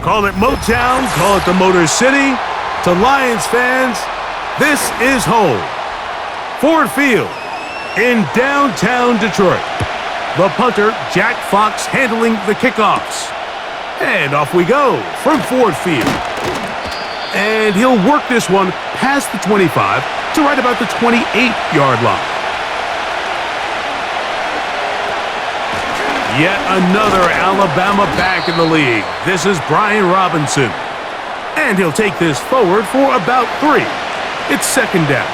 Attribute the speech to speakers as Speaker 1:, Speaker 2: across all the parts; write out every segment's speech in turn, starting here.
Speaker 1: Call it Motown, call it the Motor City. To Lions fans, this is home. Ford Field in downtown Detroit. The punter, Jack Fox, handling the kickoffs. And off we go from Ford Field. And he'll work this one past the 25 to right about the 28-yard line. Yet another Alabama back in the league. This is Brian Robinson. And he'll take this forward for about 3. It's second down.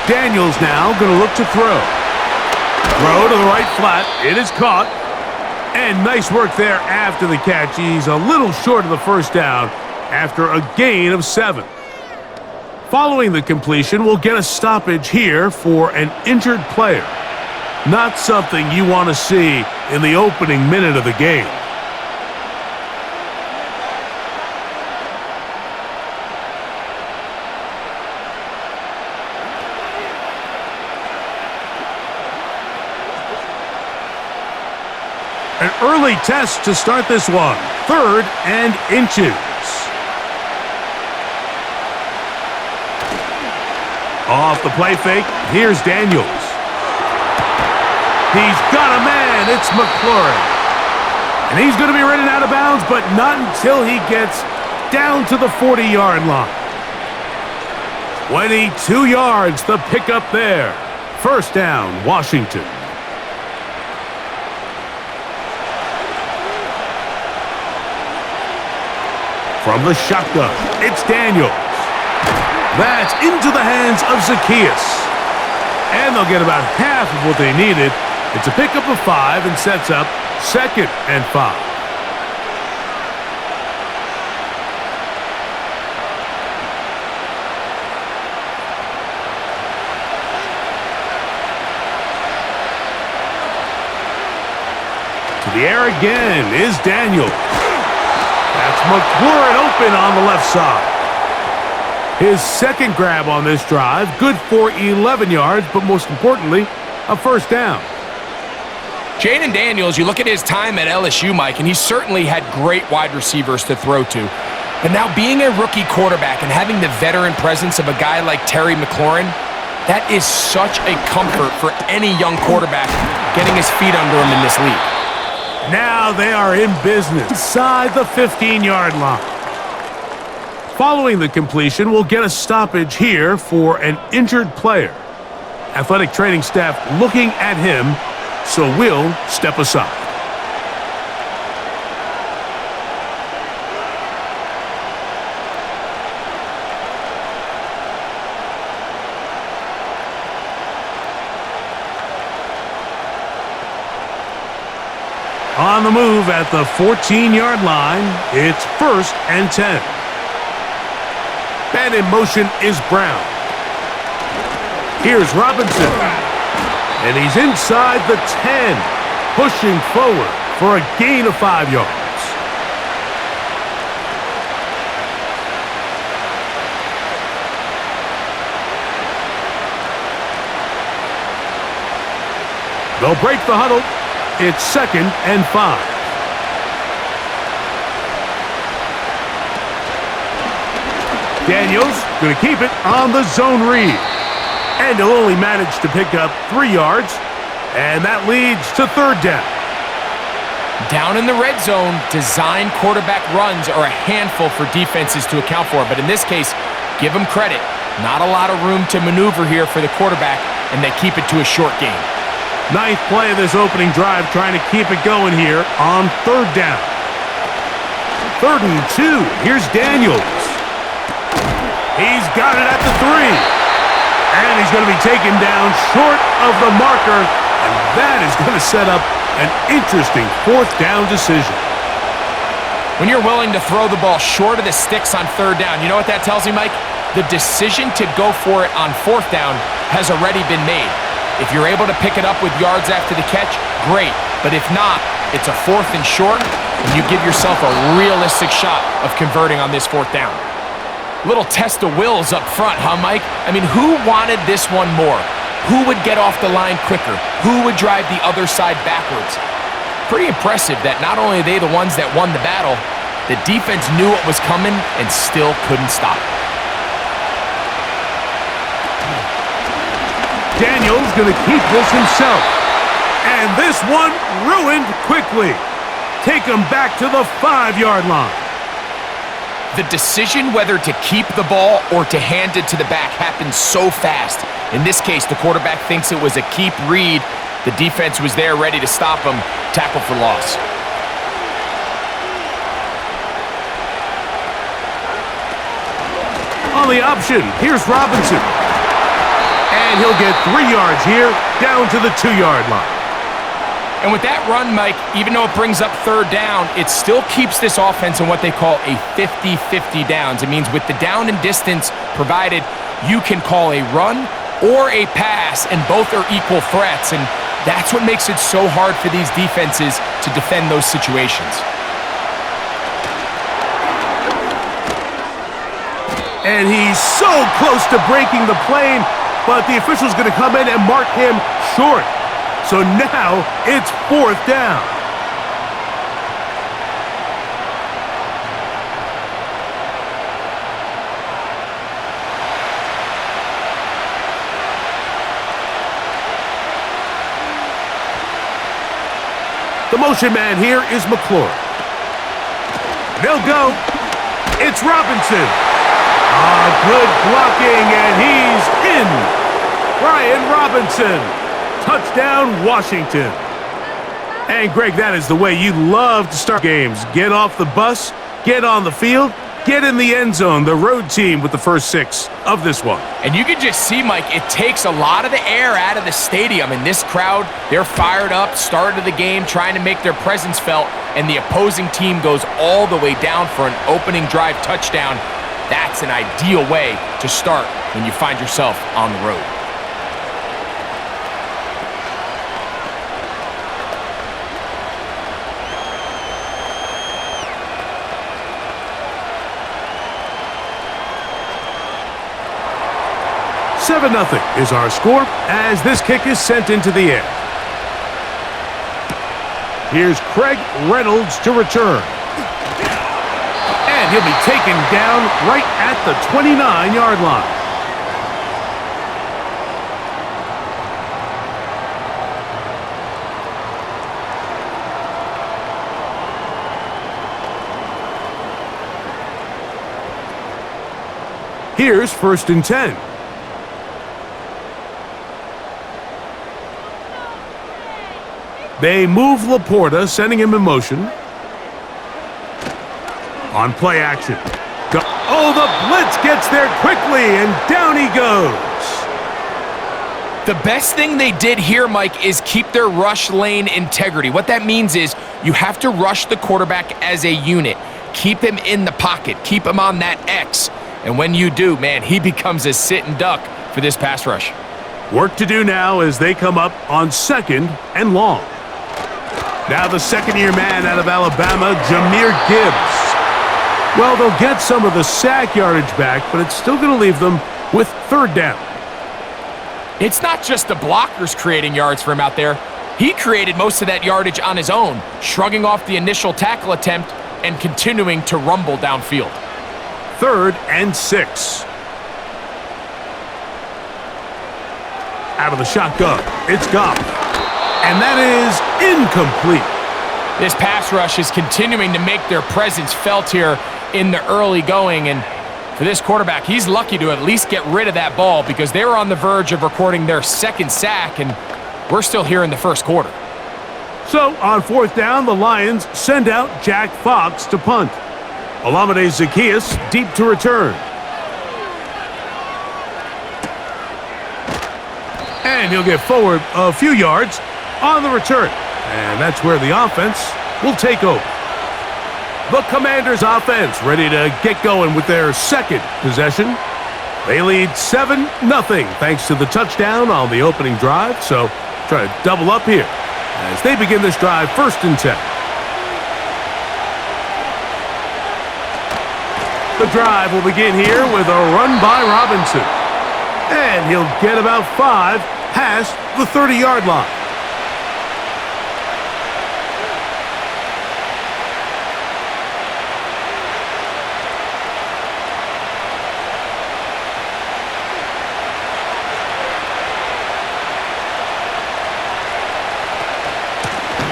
Speaker 1: Daniels now going to look to throw. Throw to the right flat. It is caught. And nice work there after the catch. He's a little short of the first down after a gain of 7. Following the completion, we'll get a stoppage here for an injured player. Not something you want to see in the opening minute of the game. An early test to start this one. 3rd and inches. Off the play fake, here's Daniels. He's got a man, it's McLaurin. And he's going to be running out of bounds, but not until he gets down to the 40-yard line. 22 yards, the pickup there. First down, Washington. From the shotgun, it's Daniels. That's into the hands of Zacchaeus. And they'll get about half of what they needed. It's a pickup of 5 and sets up 2nd and 5. To the air again is Daniels. That's McLaurin open on the left side. His second grab on this drive, good for 11 yards, but most importantly, a first down.
Speaker 2: Jaden Daniels, you look at his time at LSU, Mike, and he certainly had great wide receivers to throw to. But now being a rookie quarterback and having the veteran presence of a guy like Terry McLaurin, that is such a comfort for any young quarterback getting his feet under him in this league.
Speaker 1: Now they are in business inside the 15-yard line. Following the completion, we'll get a stoppage here for an injured player. Athletic training staff looking at him, so we'll step aside. On the move at the 14-yard line, it's 1st and 10. And in motion is Brown. Here's Robinson. And he's inside the 10, pushing forward for a gain of 5 yards. They'll break the huddle. It's 2nd and 5. Daniels going to keep it on the zone read. And he'll only manage to pick up 3 yards. And that leads to 3rd down.
Speaker 2: Down in the red zone, design quarterback runs are a handful for defenses to account for. But in this case, give them credit. Not a lot of room to maneuver here for the quarterback, and they keep it to a short game.
Speaker 1: Ninth play of this opening drive, trying to keep it going here on 3rd down. 3rd and 2. Here's Daniels. He's got it at the 3. And he's going to be taken down short of the marker. And that is going to set up an interesting 4th down decision.
Speaker 2: When you're willing to throw the ball short of the sticks on 3rd down, you know what that tells me, Mike? The decision to go for it on 4th down has already been made. If you're able to pick it up with yards after the catch, great. But if not, it's a 4th and short, and you give yourself a realistic shot of converting on this fourth down. Little test of wills up front, huh, Mike? I mean, who wanted this one more? Who would get off the line quicker? Who would drive the other side backwards? Pretty impressive that not only are they the ones that won the battle, the defense knew what was coming and still couldn't stop it.
Speaker 1: Daniels going to keep this himself. And this one ruined quickly. Take him back to the 5-yard line.
Speaker 2: The decision whether to keep the ball or to hand it to the back happens so fast. In this case, the quarterback thinks it was a keep read. The defense was there ready to stop him. Tackle for loss.
Speaker 1: On the option, here's Robinson. And he'll get 3 yards here, down to the 2-yard line.
Speaker 2: And with that run, Mike, even though it brings up third down, it still keeps this offense in what they call a 50-50 downs. It means with the down and distance provided, you can call a run or a pass, and both are equal threats. And that's what makes it so hard for these defenses to defend those situations.
Speaker 1: And he's so close to breaking the plane, but the official's going to come in and mark him short. So now it's fourth down. The motion man here is McClure. They'll go. It's Robinson. Good blocking, and he's in. Brian Robinson. Touchdown, Washington. And, Greg, that is the way you love to start games. Get off the bus, get on the field, get in the end zone. The road team with the first 6 of this one.
Speaker 2: And you can just see, Mike, it takes a lot of the air out of the stadium. And this crowd, they're fired up, start of the game, trying to make their presence felt. And the opposing team goes all the way down for an opening drive touchdown. That's an ideal way to start when you find yourself on the road.
Speaker 1: Seven 0 is our score as this kick is sent into the air. Here's Craig Reynolds to return. And he'll be taken down right at the 29-yard line. Here's 1st and 10. They move Laporta, sending him in motion. On play action. Oh, the blitz gets there quickly, and down he goes.
Speaker 2: The best thing they did here, Mike, is keep their rush lane integrity. What that means is you have to rush the quarterback as a unit. Keep him in the pocket. Keep him on that X. And when you do, man, he becomes a sit and duck for this pass rush.
Speaker 1: Work to do now as they come up on 2nd and long. Now the second-year man out of Alabama, Jahmyr Gibbs. Well, they'll get some of the sack yardage back, but it's still going to leave them with 3rd down.
Speaker 2: It's not just the blockers creating yards for him out there. He created most of that yardage on his own, shrugging off the initial tackle attempt and continuing to rumble downfield.
Speaker 1: 3rd and 6. Out of the shotgun, it's Goff. And that is incomplete.
Speaker 2: This pass rush is continuing to make their presence felt here in the early going. And for this quarterback, he's lucky to at least get rid of that ball because they were on the verge of recording their 2nd sack, and we're still here in the 1st quarter.
Speaker 1: So on 4th down, the Lions send out Jack Fox to punt. Olamide Zaccheaus deep to return. And he'll get forward a few yards on the return. And that's where the offense will take over. The Commanders' offense ready to get going with their 2nd possession. They lead 7-0 thanks to the touchdown on the opening drive. So try to double up here as they begin this drive 1st and 10. The drive will begin here with a run by Robinson. And he'll get about 5 past the 30-yard line.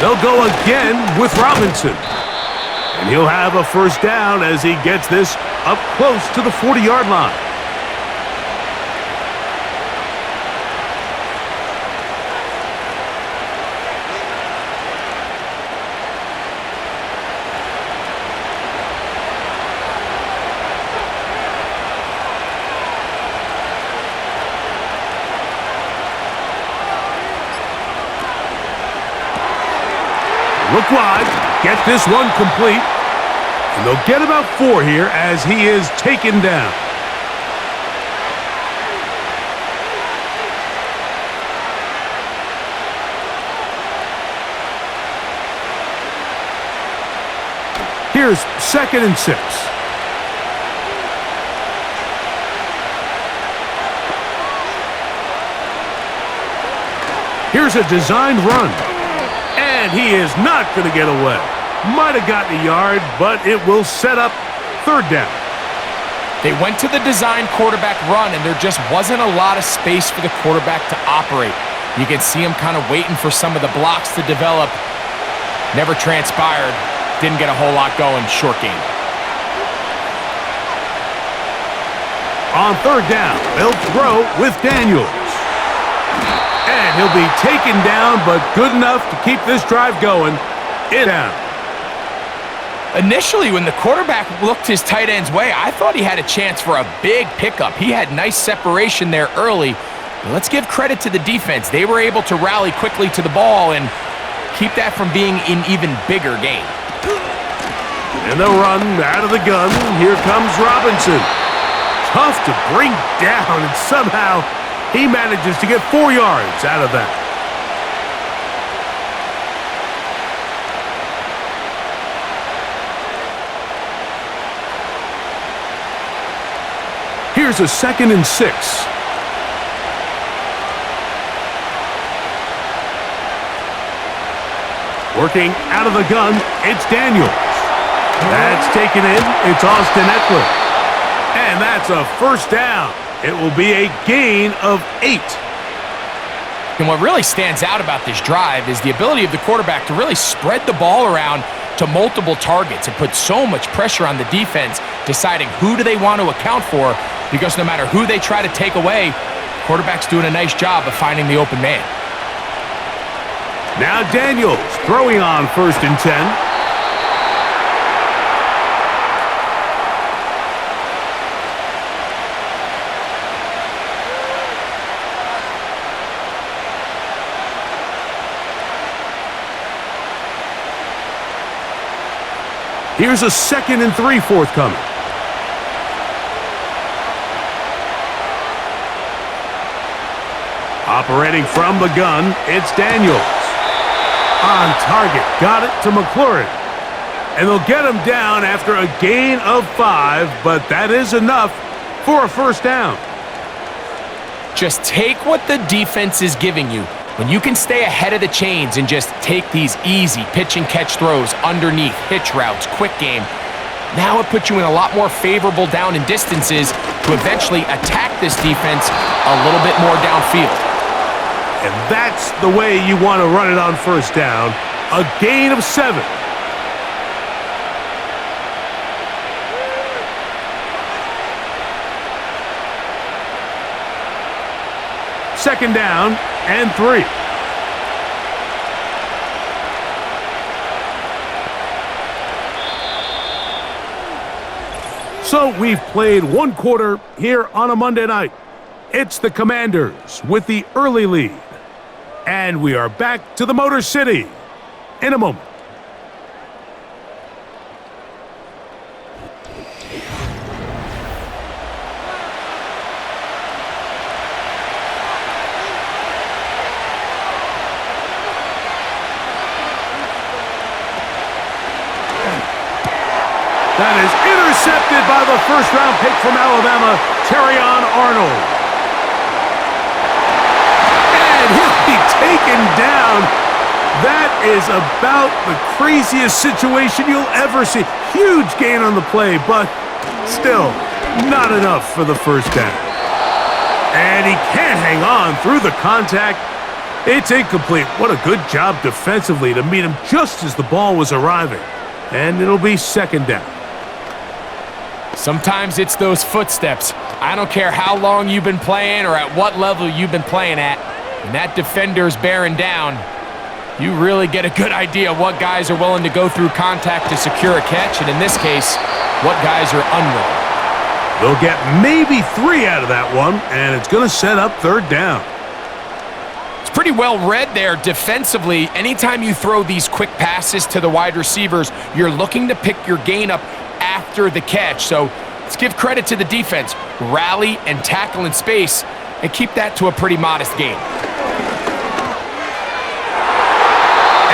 Speaker 1: They'll go again with Robinson. And he'll have a first down as he gets this up close to the 40-yard line. Look wide, get this one complete, and they'll get about 4 here as he is taken down. Here's 2nd and 6. Here's a designed run. And he is not going to get away. Might have gotten a yard, but it will set up 3rd down.
Speaker 2: They went to the design quarterback run, and there just wasn't a lot of space for the quarterback to operate. You can see him kind of waiting for some of the blocks to develop. Never transpired. Didn't get a whole lot going. Short game.
Speaker 1: On 3rd down, they'll throw with Daniels. And he'll be taken down, but good enough to keep this drive going. Down.
Speaker 2: Initially, when the quarterback looked his tight end's way, I thought he had a chance for a big pickup. He had nice separation there early. But let's give credit to the defense. They were able to rally quickly to the ball and keep that from being an even bigger game.
Speaker 1: And they'll run out of the gun. Here comes Robinson. Tough to bring down, and somehow he manages to get 4 yards out of that. Here's a 2nd and 6. Working out of the gun, it's Daniels. That's taken in. It's Austin Eckler. And that's a first down. It will be a gain of 8.
Speaker 2: And what really stands out about this drive is the ability of the quarterback to really spread the ball around to multiple targets and put so much pressure on the defense, deciding who do they want to account for, because no matter who they try to take away, the quarterback's doing a nice job of finding the open man.
Speaker 1: Now Daniels throwing on 1st and 10. Here's a 2nd and 3 forthcoming. Operating from the gun, it's Daniels. On target, got it to McLaurin. And they'll get him down after a gain of 5, but that is enough for a first down.
Speaker 2: Just take what the defense is giving you. When you can stay ahead of the chains and just take these easy pitch and catch throws underneath, hitch routes, quick game, now it puts you in a lot more favorable down and distances to eventually attack this defense a little bit more downfield.
Speaker 1: And that's the way you want to run it on first down. A gain of 7. Second down and 3. So we've played 1 quarter here on a Monday night. It's the Commanders with the early lead. And we are back to the Motor City in a moment. That is intercepted. intercepted by the first-round pick from Alabama, Arnold. And he'll be taken down. That is about the craziest situation you'll ever see. Huge gain on the play, but still not enough for the first down. And he can't hang on through the contact. It's incomplete. What a good job defensively to meet him just as the ball was arriving. And it'll be second down.
Speaker 2: Sometimes it's those footsteps. I don't care how long you've been playing or at what level you've been playing at. When that defender's bearing down, you really get a good idea of what guys are willing to go through contact to secure a catch, and in this case, what guys are unwilling.
Speaker 1: They'll get maybe 3 out of that one, and it's going to set up third down.
Speaker 2: It's pretty well read there defensively. Anytime you throw these quick passes to the wide receivers, you're looking to pick your gain up after the catch. So let's give credit to the defense. Rally and tackle in space and keep that to a pretty modest gain.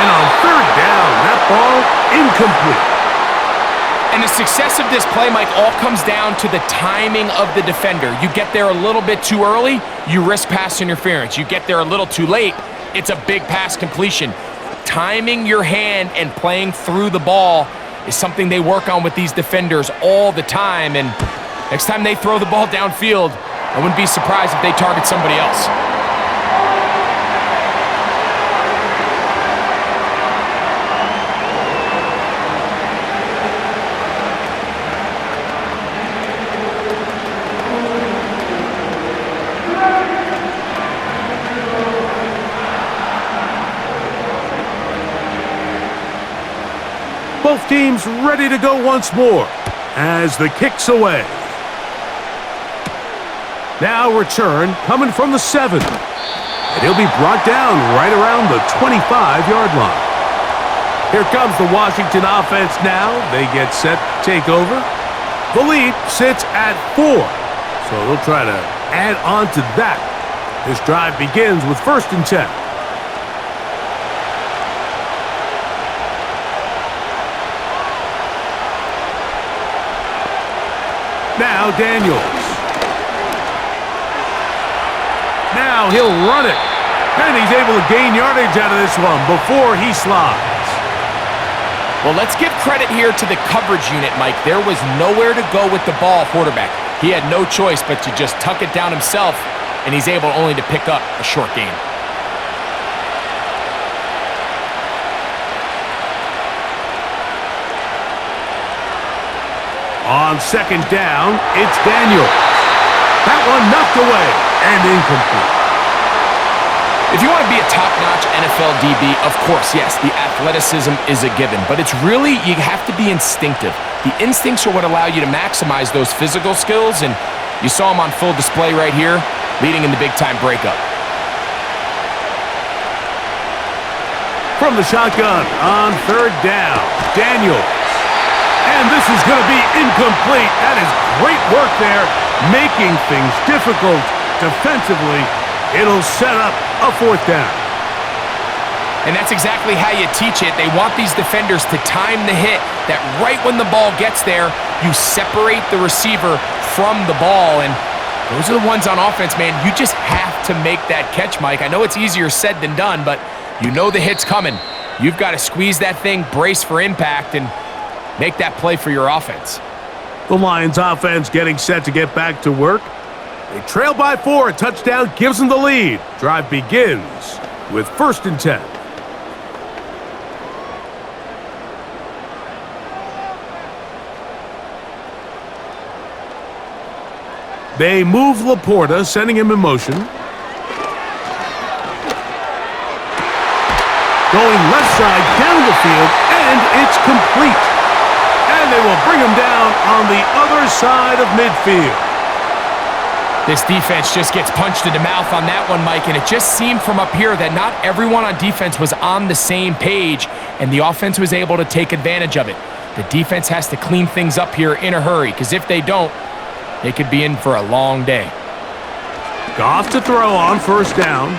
Speaker 1: And on third down, that ball incomplete.
Speaker 2: And the success of this play, Mike, all comes down to the timing of the defender. You get there a little bit too early, you risk pass interference. You get there a little too late, it's a big pass completion. Timing your hand and playing through the ball is something they work on with these defenders all the time. And next time they throw the ball downfield, I wouldn't be surprised if they target somebody else.
Speaker 1: Both teams ready to go once more as the kick's away. Now return coming from the 7. And he'll be brought down right around the 25-yard line. Here comes the Washington offense now. They get set to take over. The lead sits at 4. So they'll try to add on to that. This drive begins with 1st and 10. Now Daniels. Now he'll run it. And he's able to gain yardage out of this one before he slides.
Speaker 2: Well, let's give credit here to the coverage unit, Mike. There was nowhere to go with the ball, quarterback. He had no choice but to just tuck it down himself, and he's able only to pick up a short gain.
Speaker 1: On 2nd down, it's Daniels. That one knocked away and incomplete.
Speaker 2: If you want to be a top-notch NFL DB, of course, yes, the athleticism is a given, but it's really, you have to be instinctive. The instincts are what allow you to maximize those physical skills, and you saw him on full display right here, leading in the big-time breakup.
Speaker 1: From the shotgun on 3rd down, Daniels. And this is going to be incomplete. That is great work there, making things difficult defensively. It'll set up a 4th down.
Speaker 2: And that's exactly how you teach it. They want these defenders to time the hit, that right when the ball gets there, you separate the receiver from the ball. And those are the ones on offense, man. You just have to make that catch, Mike. I know it's easier said than done, but you know the hit's coming. You've got to squeeze that thing, brace for impact, and make that play for your offense.
Speaker 1: The Lions offense getting set to get back to work. They trail by 4. A touchdown gives them the lead. Drive begins with 1st and 10. They move Laporta, sending him in motion. Going left side down the field, and it's complete. And they will bring him down on the other side of midfield.
Speaker 2: This defense just gets punched in the mouth on that one, Mike, and it just seemed from up here that not everyone on defense was on the same page, and the offense was able to take advantage of it. The defense has to clean things up here in a hurry, because if they don't, they could be in for a long day.
Speaker 1: Goff to throw on 1st down.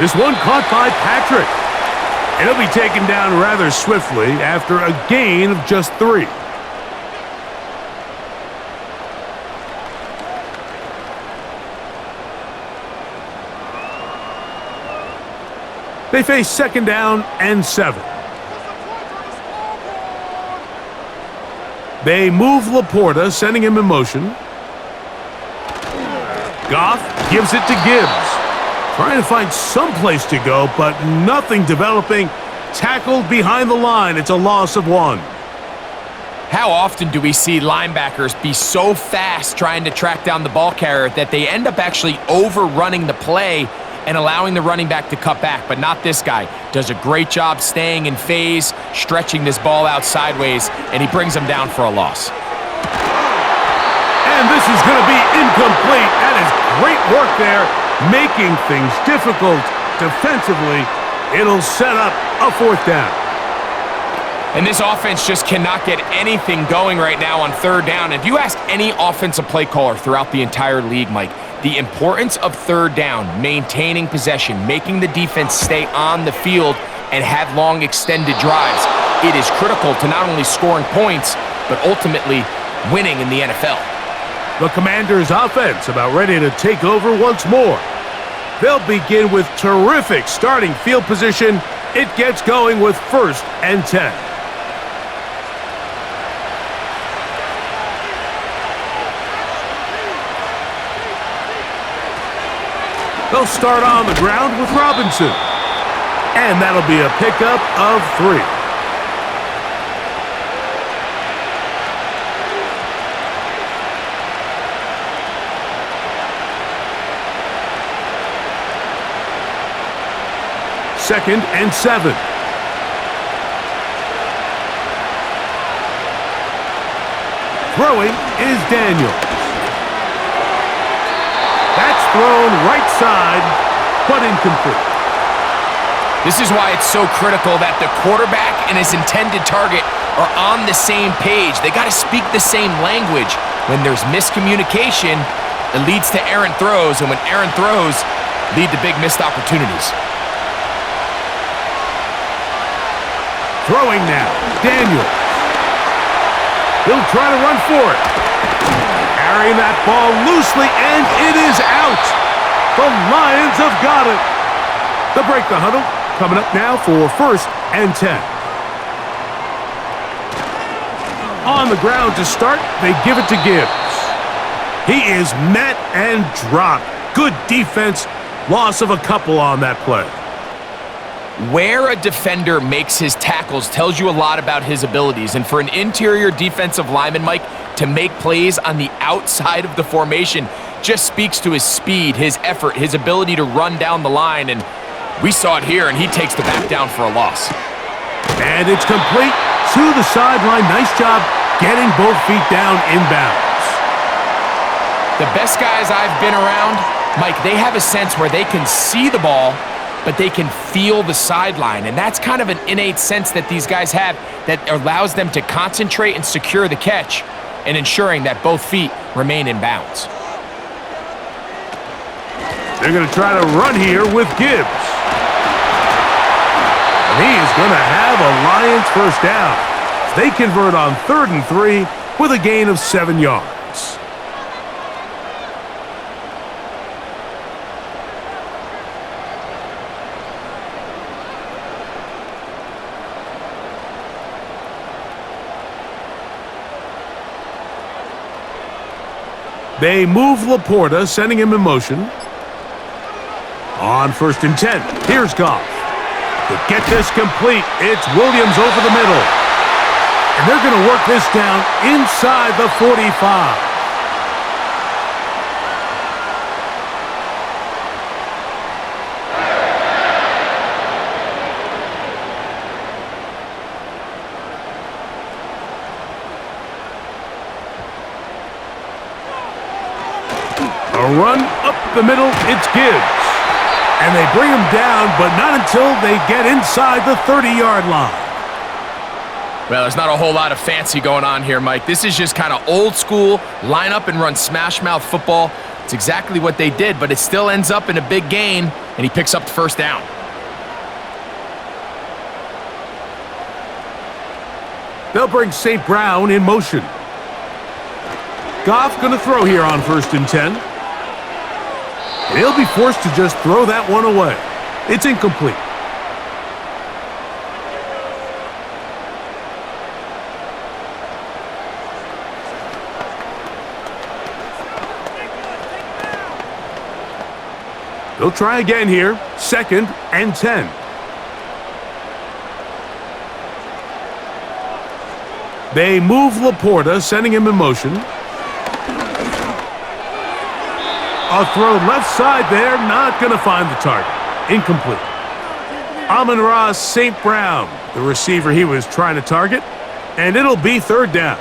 Speaker 1: This one caught by Patrick. And he'll be taken down rather swiftly after a gain of just 3. They face 2nd down and 7. They move Laporta, sending him in motion. Goff gives it to Gibbs. Trying to find some place to go, but nothing developing. Tackled behind the line. It's a loss of 1.
Speaker 2: How often do we see linebackers be so fast trying to track down the ball carrier that they end up actually overrunning the play and allowing the running back to cut back? But not this guy. Does a great job staying in phase, stretching this ball out sideways, and he brings him down for a loss.
Speaker 1: And this is going to be incomplete. That is great work there, making things difficult defensively. It'll set up a 4th down.
Speaker 2: And this offense just cannot get anything going right now on 3rd down. If you ask any offensive play caller throughout the entire league, Mike, the importance of 3rd down, maintaining possession, making the defense stay on the field and have long extended drives, it is critical to not only scoring points, but ultimately winning in the NFL.
Speaker 1: The Commanders' offense about ready to take over once more. They'll begin with terrific starting field position. It gets going with 1st and 10. They'll start on the ground with Robinson. And that'll be a pickup of 3. Second and 7. Throwing is Daniels. That's thrown right side, but incomplete.
Speaker 2: This is why it's so critical that the quarterback and his intended target are on the same page. They got to speak the same language. When there's miscommunication, it leads to errant throws, and when errant throws lead to big missed opportunities.
Speaker 1: Throwing now, Daniels. He'll try to run for it. Carrying that ball loosely, and it is out. The Lions have got it. They'll break the huddle. Coming up now for 1st and 10. On the ground to start, they give it to Gibbs. He is met and dropped. Good defense. Loss of a couple on that play.
Speaker 2: Where a defender makes his tackles tells you a lot about his abilities. And for an interior defensive lineman, Mike, to make plays on the outside of the formation just speaks to his speed, his effort, his ability to run down the line. And we saw it here, and he takes the back down for a loss.
Speaker 1: And it's complete to the sideline. Nice job getting both feet down inbounds.
Speaker 2: The best guys I've been around, Mike, they have a sense where they can see the ball, but they can feel the sideline. And that's kind of an innate sense that these guys have that allows them to concentrate and secure the catch and ensuring that both feet remain in bounds.
Speaker 1: They're going to try to run here with Gibbs. And he is going to have a Lions 1st down. They convert on 3rd and 3 with a gain of 7 yards. They move Laporta, sending him in motion. On 1st and 10, here's Goff. To get this complete, it's Williams over the middle. And they're going to work this down inside the 45. A run up the middle, it's Gibbs. And they bring him down, but not until they get inside the 30-yard line.
Speaker 2: Well, there's not a whole lot of fancy going on here, Mike. This is just kind of old school, line up and run smash mouth football. It's exactly what they did, but it still ends up in a big gain, and he picks up the 1st down.
Speaker 1: They'll bring St. Brown in motion. Goff going to throw here on 1st and 10. He'll be forced to just throw that one away. It's incomplete. They'll try again here. 2nd and 10. They move Laporta, sending him in motion. A throw left side there, not going to find the target. Incomplete. Amon-Ra St. Brown, the receiver he was trying to target, and it'll be 3rd down.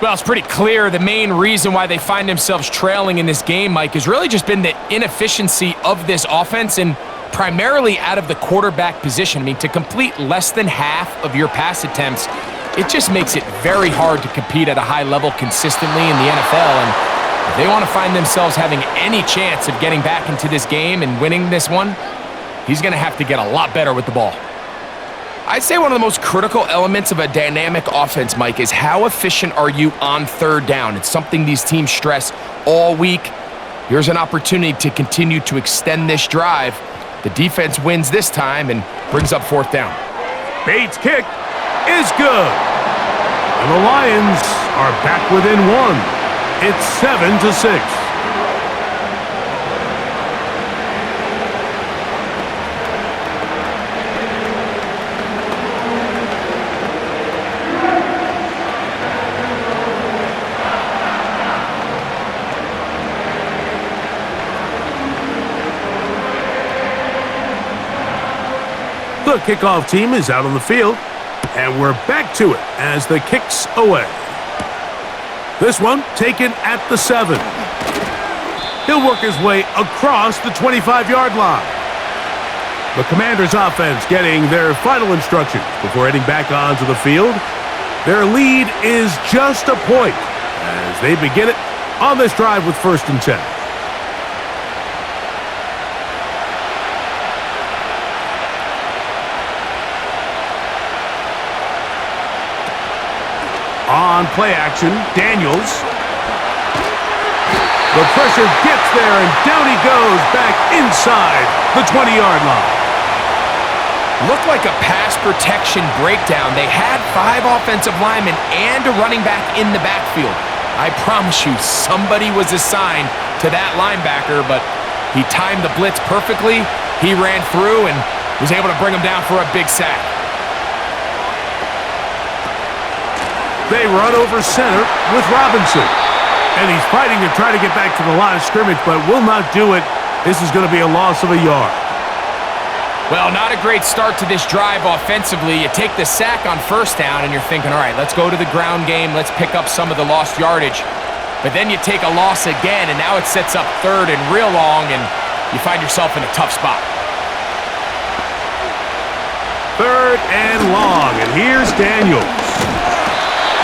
Speaker 2: Well, it's pretty clear the main reason why they find themselves trailing in this game, Mike, has really just been the inefficiency of this offense and primarily out of the quarterback position. I mean, to complete less than half of your pass attempts, it just makes it very hard to compete at a high level consistently in the NFL. And if they want to find themselves having any chance of getting back into this game and winning this one, he's going to have to get a lot better with the ball. I'd say one of the most critical elements of a dynamic offense, Mike, is how efficient are you on 3rd down. It's something these teams stress all week. Here's an opportunity to continue to extend this drive. The defense wins this time and brings up 4th down.
Speaker 1: Bates' kick is good. And the Lions are back within 1. It's 7-6. The kickoff team is out on the field, and we're back to it as the kick's away. This one taken at the 7. He'll work his way across the 25-yard line. The Commanders' offense getting their final instructions before heading back onto the field. Their lead is just a point as they begin it on this drive with 1st and 10. On play action, Daniels. The pressure gets there, and down he goes back inside the 20-yard line.
Speaker 2: Looked like a pass protection breakdown. They had 5 offensive linemen and a running back in the backfield. I promise you, somebody was assigned to that linebacker, but he timed the blitz perfectly. He ran through and was able to bring him down for a big sack.
Speaker 1: They run over center with Robinson. And he's fighting to try to get back to the line of scrimmage, but will not do it. This is going to be a loss of a yard.
Speaker 2: Well, not a great start to this drive offensively. You take the sack on 1st down, and you're thinking, all right, let's go to the ground game. Let's pick up some of the lost yardage. But then you take a loss again, and now it sets up 3rd and real long, and you find yourself in a tough spot.
Speaker 1: 3rd and long, and here's Daniels.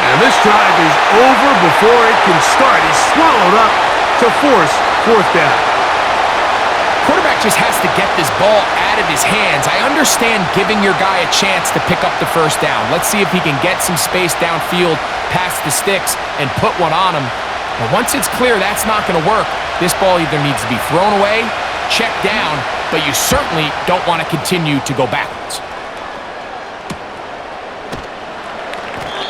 Speaker 1: And this drive is over before it can start. He's swallowed up to force 4th down.
Speaker 2: Quarterback just has to get this ball out of his hands. I understand giving your guy a chance to pick up the 1st down. Let's see if he can get some space downfield past the sticks and put one on him. But once it's clear that's not going to work, this ball either needs to be thrown away, checked down, but you certainly don't want to continue to go backwards.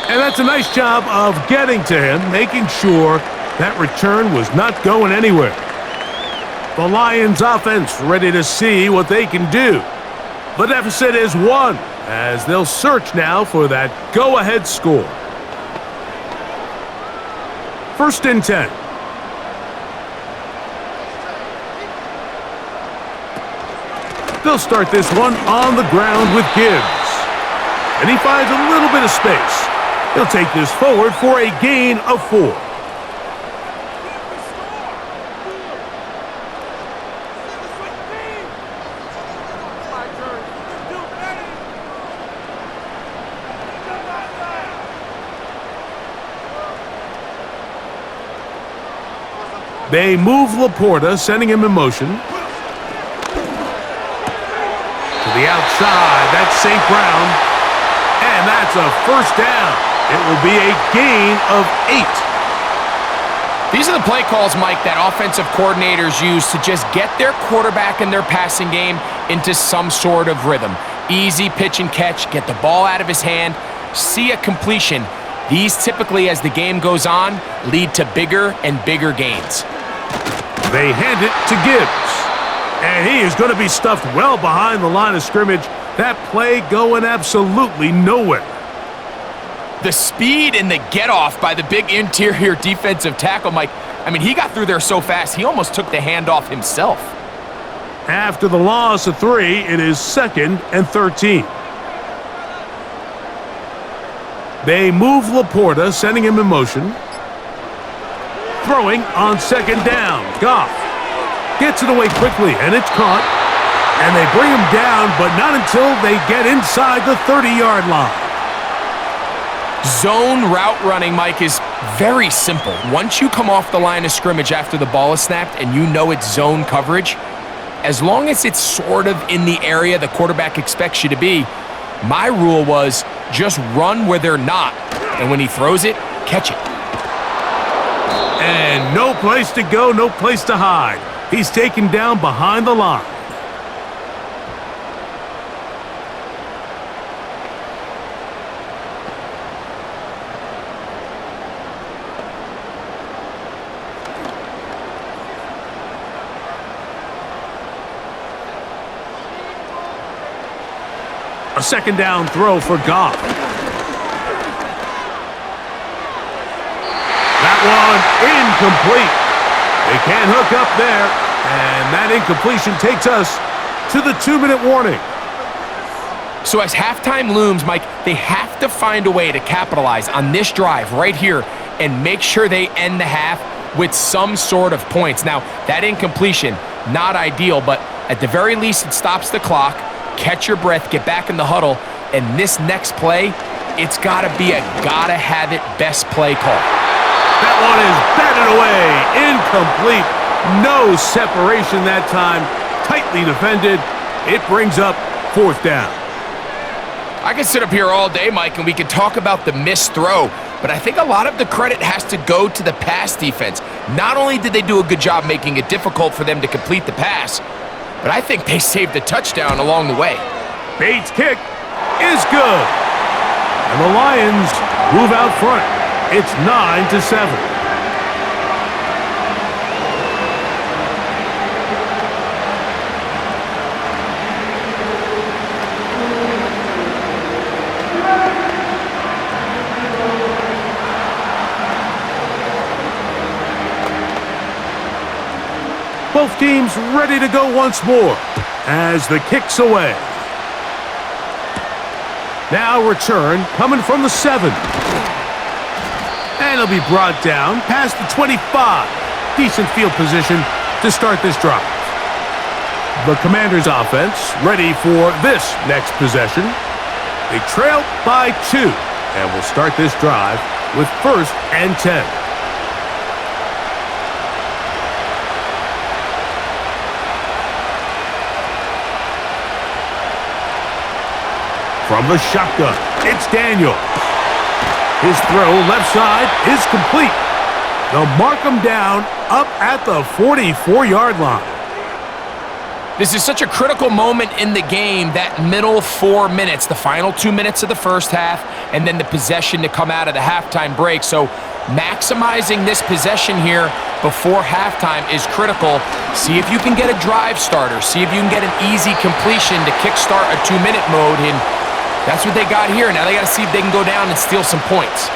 Speaker 1: And that's a nice job of getting to him, making sure that return was not going anywhere. The Lions offense ready to see what they can do. The deficit is 1 as they'll search now for that go-ahead score. 1st and 10. They'll start this one on the ground with Gibbs. And he finds a little bit of space. He'll take this forward for a gain of 4. They move Laporta, sending him in motion. To the outside, that's St. Brown. And that's a 1st down. It will be a gain of 8.
Speaker 2: These are the play calls, Mike, that offensive coordinators use to just get their quarterback and their passing game into some sort of rhythm. Easy pitch and catch, get the ball out of his hand, see a completion. These typically, as the game goes on, lead to bigger and bigger gains.
Speaker 1: They hand it to Gibbs. And he is going to be stuffed well behind the line of scrimmage. That play going absolutely nowhere.
Speaker 2: The speed and the get-off by the big interior defensive tackle, Mike. I mean, he got through there so fast, he almost took the handoff himself.
Speaker 1: After the loss of 3, it is 2nd and 13. They move Laporta, sending him in motion. Throwing on 2nd down. Goff gets it away quickly, and it's caught. And they bring him down, but not until they get inside the 30-yard line.
Speaker 2: Zone route running, Mike, is very simple. Once you come off the line of scrimmage after the ball is snapped and you know it's zone coverage, as long as it's sort of in the area the quarterback expects you to be, my rule was just run where they're not. And when he throws it, catch it.
Speaker 1: And no place to go, no place to hide. He's taken down behind the line. A 2nd down throw for Goff. That one incomplete. They can't hook up there. And that incompletion takes us to the 2-minute warning.
Speaker 2: So as halftime looms, Mike, they have to find a way to capitalize on this drive right here and make sure they end the half with some sort of points. Now, that incompletion, not ideal, but at the very least, it stops the clock. Catch your breath, get back in the huddle, and this next play, it's got to be a gotta-have-it best play call.
Speaker 1: That one is batted away, incomplete, no separation that time, tightly defended. It brings up 4th down.
Speaker 2: I could sit up here all day, Mike, and we could talk about the missed throw, but I think a lot of the credit has to go to the pass defense. Not only did they do a good job making it difficult for them to complete the pass, but I think they saved a touchdown along the way.
Speaker 1: Bates' kick is good. And the Lions move out front. It's 9-7. Both teams ready to go once more as the kick's away. Now return coming from the 7. And it'll be brought down past the 25. Decent field position to start this drive. The Commanders' offense ready for this next possession. They trail by 2 and will start this drive with 1st and 10. From the shotgun, it's Daniels. His throw left side is complete. They'll mark him down up at the 44-yard line.
Speaker 2: This is such a critical moment in the game, that middle 4 minutes, the final 2 minutes of the first half, and then the possession to come out of the halftime break. So maximizing this possession here before halftime is critical. See if you can get a drive starter. See if you can get an easy completion to kickstart a 2-minute mode, and that's what they got here. Now they got to see if they can go down and steal some points.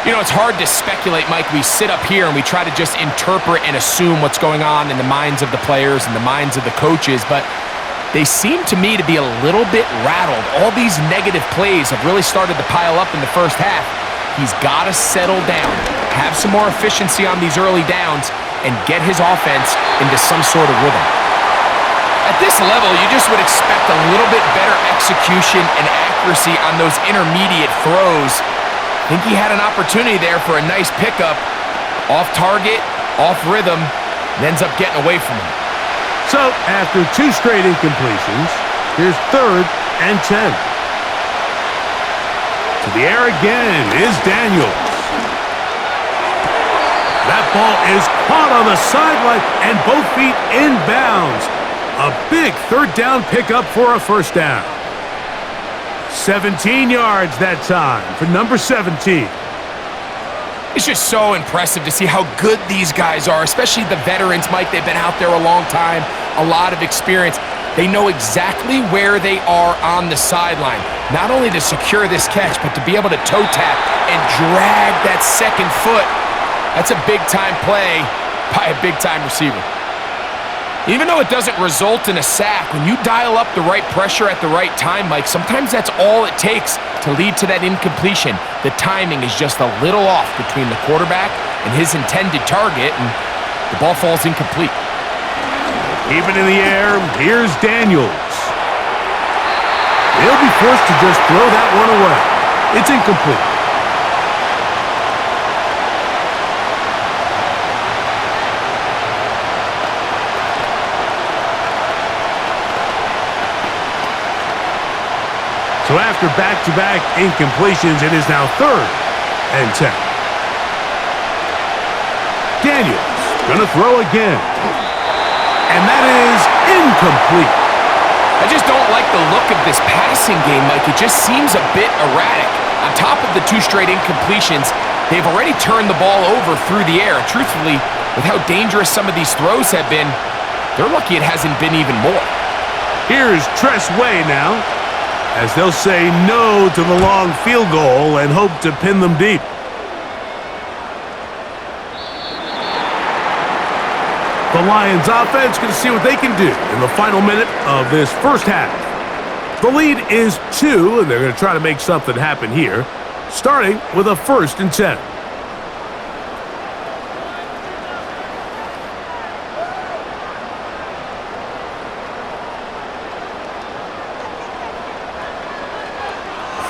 Speaker 2: You know, it's hard to speculate, Mike. We sit up here and we try to just interpret and assume what's going on in the minds of the players and the minds of the coaches, but they seem to me to be a little bit rattled. All these negative plays have really started to pile up in the first half. He's got to settle down, have some more efficiency on these early downs, and get his offense into some sort of rhythm. At this level, you just would expect a little bit better execution and accuracy on those intermediate throws. I think he had an opportunity there for a nice pickup. Off target, off rhythm, and ends up getting away from him.
Speaker 1: So, after 2 straight incompletions, here's 3rd and 10. To the air again is Daniels. That ball is caught on the sideline and both feet inbounds. A big 3rd down pickup for a 1st down. 17 yards that time for number 17.
Speaker 2: It's just so impressive to see how good these guys are, especially the veterans, Mike. They've been out there a long time. a lot of experience. They know exactly where they are on the sideline, not only to secure this catch, but to be able to toe tap and drag that second foot. That's a big-time play by a big-time receiver. Even though it doesn't result in a sack, when you dial up the right pressure at the right time, Mike, sometimes that's all it takes to lead to that incompletion. The timing is just a little off between the quarterback and his intended target, and the ball falls incomplete.
Speaker 1: Even in the air, here's Daniels. He'll be forced to just throw that one away. It's incomplete. So after back-to-back incompletions, it is now 3rd and 10. Daniels gonna throw again. And that is incomplete.
Speaker 2: I just don't like the look of this passing game, Mike. It just seems a bit erratic. On top of the 2 straight incompletions, they've already turned the ball over through the air. Truthfully, with how dangerous some of these throws have been, they're lucky it hasn't been even more.
Speaker 1: Here's Tress Way now, as they'll say no to the long field goal and hope to pin them deep. The Lions offense going to see what they can do in the final minute of this first half. The lead is 2, and they're going to try to make something happen here, starting with a 1st and 10.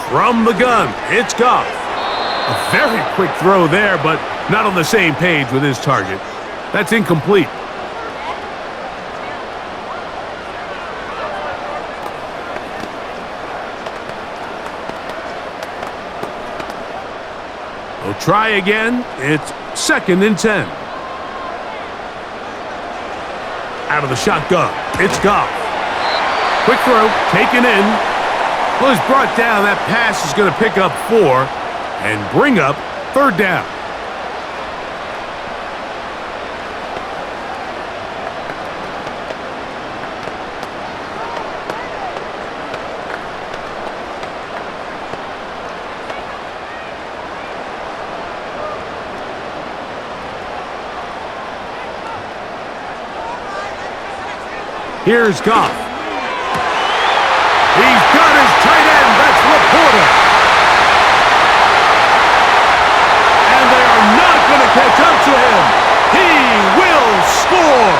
Speaker 1: From the gun, it's Goff. A very quick throw there, but not on the same page with his target. That's incomplete. They'll try again. It's 2nd and 10. Out of the shotgun, it's Goff. Quick throw, taken in. Well, he's brought down. That pass is going to pick up 4 and bring up 3rd down. Here's Goff. He's got his tight end. That's Laporta. And they are not going to catch up to him. He will score.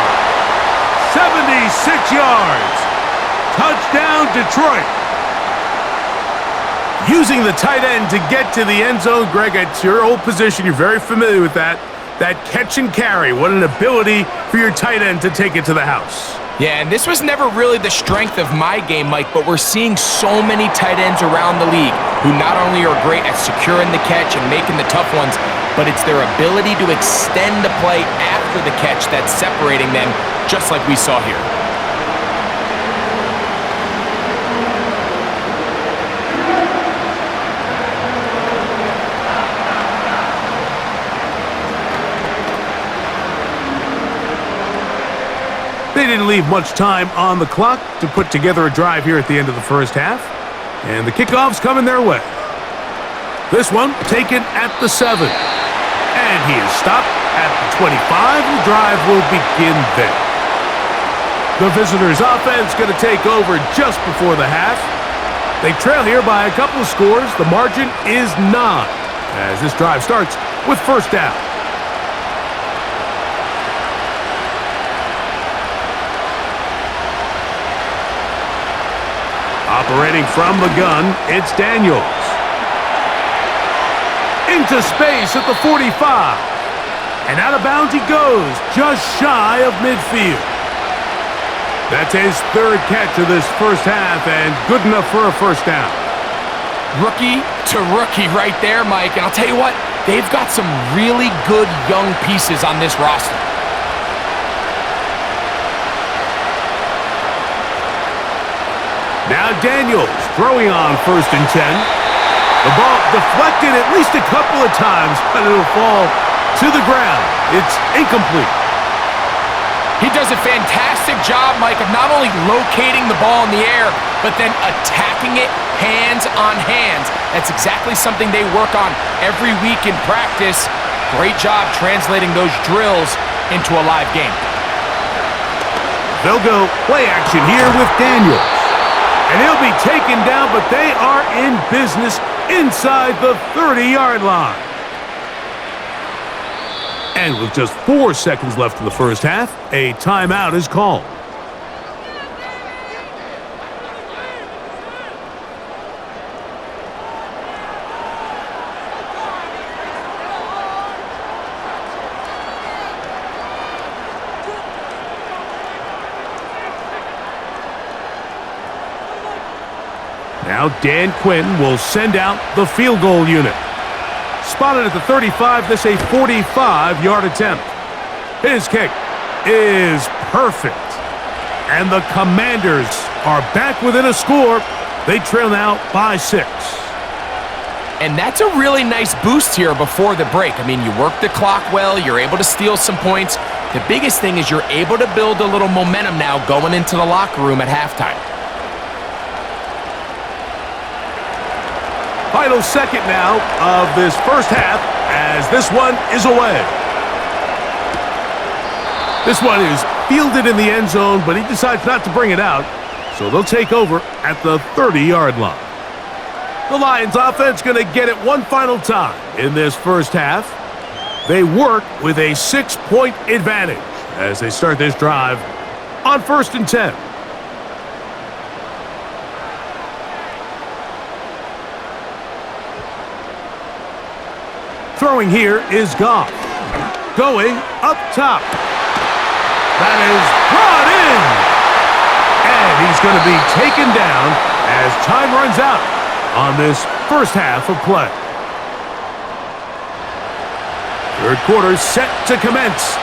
Speaker 1: 76 yards. Touchdown, Detroit. Using the tight end to get to the end zone, Greg, it's your old position. You're very familiar with that. That catch and carry. What an ability for your tight end to take it to the house.
Speaker 2: Yeah, and this was never really the strength of my game, Mike, but we're seeing so many tight ends around the league who not only are great at securing the catch and making the tough ones, but it's their ability to extend the play after the catch that's separating them, just like we saw here.
Speaker 1: They didn't leave much time on the clock to put together a drive here at the end of the first half. And the kickoff's coming their way. This one taken at the 7. And he is stopped at the 25. The drive will begin there. The visitors' offense going to take over just before the half. They trail here by a couple of scores. The margin is 9 as this drive starts with 1st down. Operating from the gun, it's Daniels. Into space at the 45. And out of bounds he goes, just shy of midfield. That's his 3rd catch of this first half, and good enough for a 1st down.
Speaker 2: Rookie to rookie right there, Mike. And I'll tell you what, they've got some really good young pieces on this roster.
Speaker 1: Now Daniels throwing on 1st and 10. The ball deflected at least a couple of times, but it'll fall to the ground. It's incomplete.
Speaker 2: He does a fantastic job, Mike, of not only locating the ball in the air, but then attacking it hands on hands. That's exactly something they work on every week in practice. Great job translating those drills into a live game.
Speaker 1: They'll go play action here with Daniels. And he'll be taken down, but they are in business inside the 30-yard line. And with just 4 seconds left in the first half, a timeout is called. Now Dan Quinn will send out the field goal unit. Spotted at the 35, this a 45-yard attempt. His kick is perfect. And the Commanders are back within a score. They trail now by 6.
Speaker 2: And that's a really nice boost here before the break. I mean, you work the clock well, you're able to steal some points. The biggest thing is you're able to build a little momentum now going into the locker room at halftime.
Speaker 1: Final second now of this first half as this one is away. This one is fielded in the end zone, but he decides not to bring it out, so they'll take over at the 30-yard line. The Lions offense going to get it one final time in this first half. They work with a 6-point advantage as they start this drive on 1st and 10. Throwing here is Goff. Going up top. That is brought in. And he's going to be taken down as time runs out on this first half of play. Third quarter set to commence.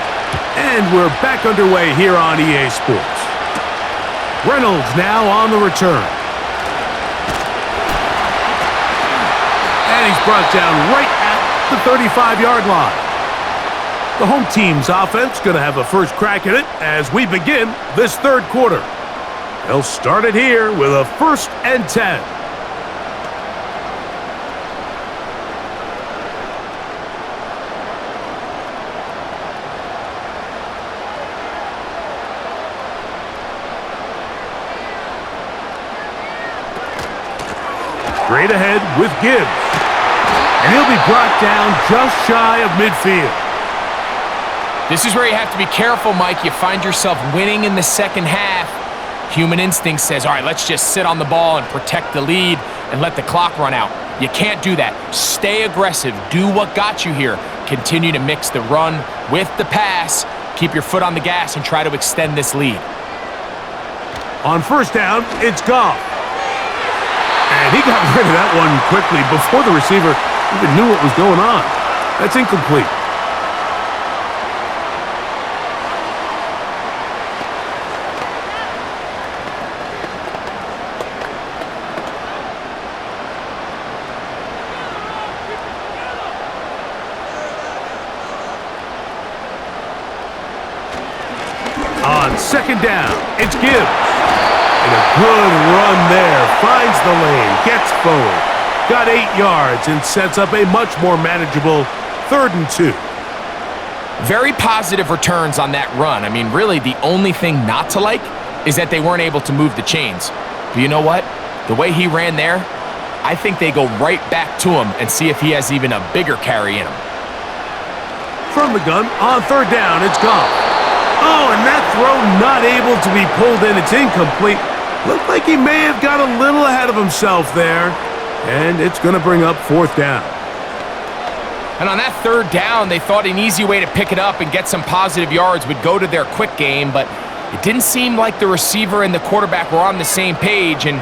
Speaker 1: And we're back underway here on EA Sports. Reynolds now on the return. And he's brought down right at the 35-yard line. The home team's offense going to have a first crack at it as we begin this third quarter. They'll start it here with a 1st and 10. Straight ahead with Gibbs. And he'll be brought down just shy of midfield.
Speaker 2: This is where you have to be careful, Mike. You find yourself winning in the second half. Human instinct says, all right, let's just sit on the ball and protect the lead and let the clock run out. You can't do that. Stay aggressive. Do what got you here. Continue to mix the run with the pass. Keep your foot on the gas and try to extend this lead.
Speaker 1: On 1st down, it's Goff. And he got rid of that one quickly before the receiver even knew what was going on. That's incomplete. On 2nd down, it's Gibbs. And a good run there. Finds the lane, gets forward. Got 8 yards and sets up a much more manageable 3rd and 2.
Speaker 2: Very positive returns on that run. I mean, really, the only thing not to like is that they weren't able to move the chains. But you know what? The way he ran there, I think they go right back to him and see if he has even a bigger carry in him.
Speaker 1: From the gun, on 3rd down, it's Goff. Oh, and that throw not able to be pulled in. It's incomplete. Looked like he may have got a little ahead of himself there. And it's going to bring up 4th down.
Speaker 2: And on that 3rd down, they thought an easy way to pick it up and get some positive yards would go to their quick game, but it didn't seem like the receiver and the quarterback were on the same page, and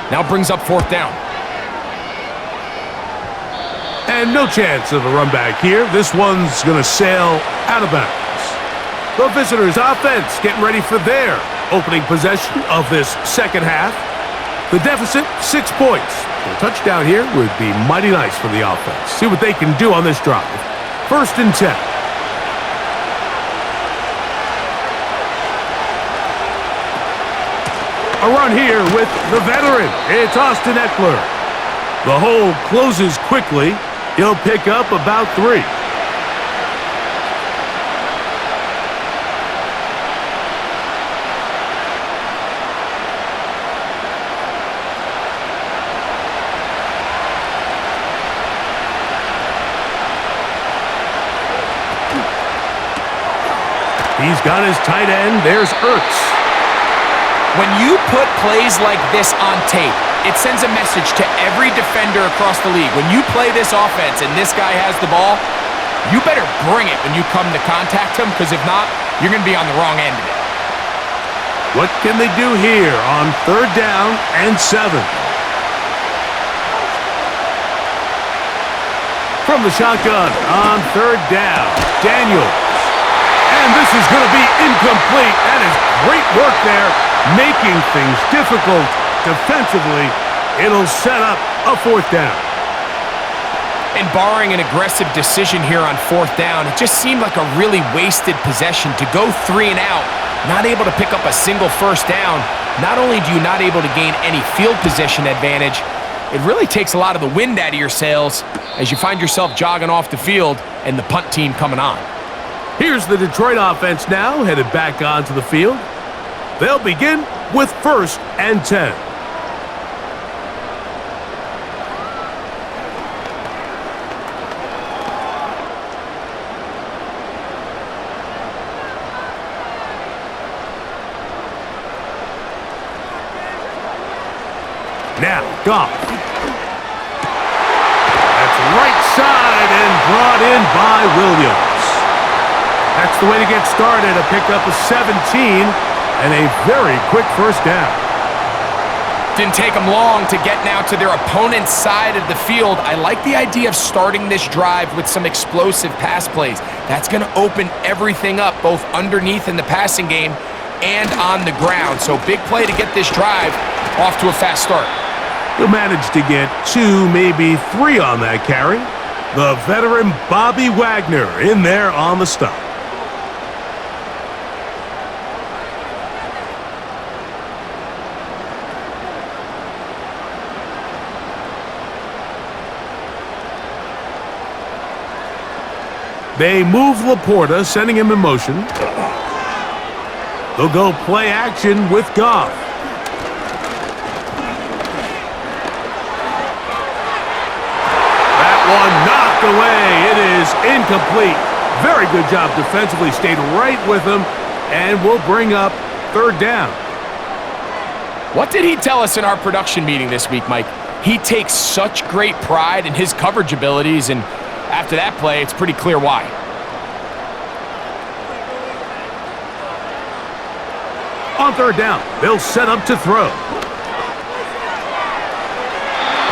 Speaker 2: now brings up 4th down.
Speaker 1: And no chance of a run back here. This one's going to sail out of bounds. The visitors' offense getting ready for their opening possession of this second half. The deficit, 6 points. A touchdown here would be mighty nice for the offense. See what they can do on this drive. 1st and 10. A run here with the veteran. It's Austin Eckler. The hole closes quickly. He'll pick up about 3. He's got his tight end. There's Ertz.
Speaker 2: When you put plays like this on tape, it sends a message to every defender across the league. When you play this offense and this guy has the ball, you better bring it when you come to contact him, because if not, you're going to be on the wrong end of it.
Speaker 1: What can they do here on 3rd down and 7? From the shotgun on 3rd down, Daniels. And this is going to be incomplete. That is great work there, making things difficult defensively. It'll set up a 4th down.
Speaker 2: And barring an aggressive decision here on 4th down, it just seemed like a really wasted possession to go 3 and out, not able to pick up a single 1st down. Not only do you not able to gain any field position advantage, it really takes a lot of the wind out of your sails as you find yourself jogging off the field and the punt team coming on.
Speaker 1: Here's the Detroit offense now, headed back onto the field. They'll begin with 1st and 10. Now, Goff. That's right side and brought in by Williams. That's the way to get started, a pickup of 17 and a very quick 1st down.
Speaker 2: Didn't take them long to get now to their opponent's side of the field. I like the idea of starting this drive with some explosive pass plays. That's going to open everything up, both underneath in the passing game and on the ground. So big play to get this drive off to a fast start.
Speaker 1: He'll manage to get 2, maybe 3 on that carry. The veteran Bobby Wagner in there on the stop. They move Laporta, sending him in motion. They'll go play action with Goff. That one knocked away. It is incomplete. Very good job defensively. Stayed right with him, and we'll bring up 3rd down.
Speaker 2: What did he tell us in our production meeting this week, Mike? He takes such great pride in his coverage abilities, and after that play, it's pretty clear why.
Speaker 1: On 3rd down, they'll set up to throw.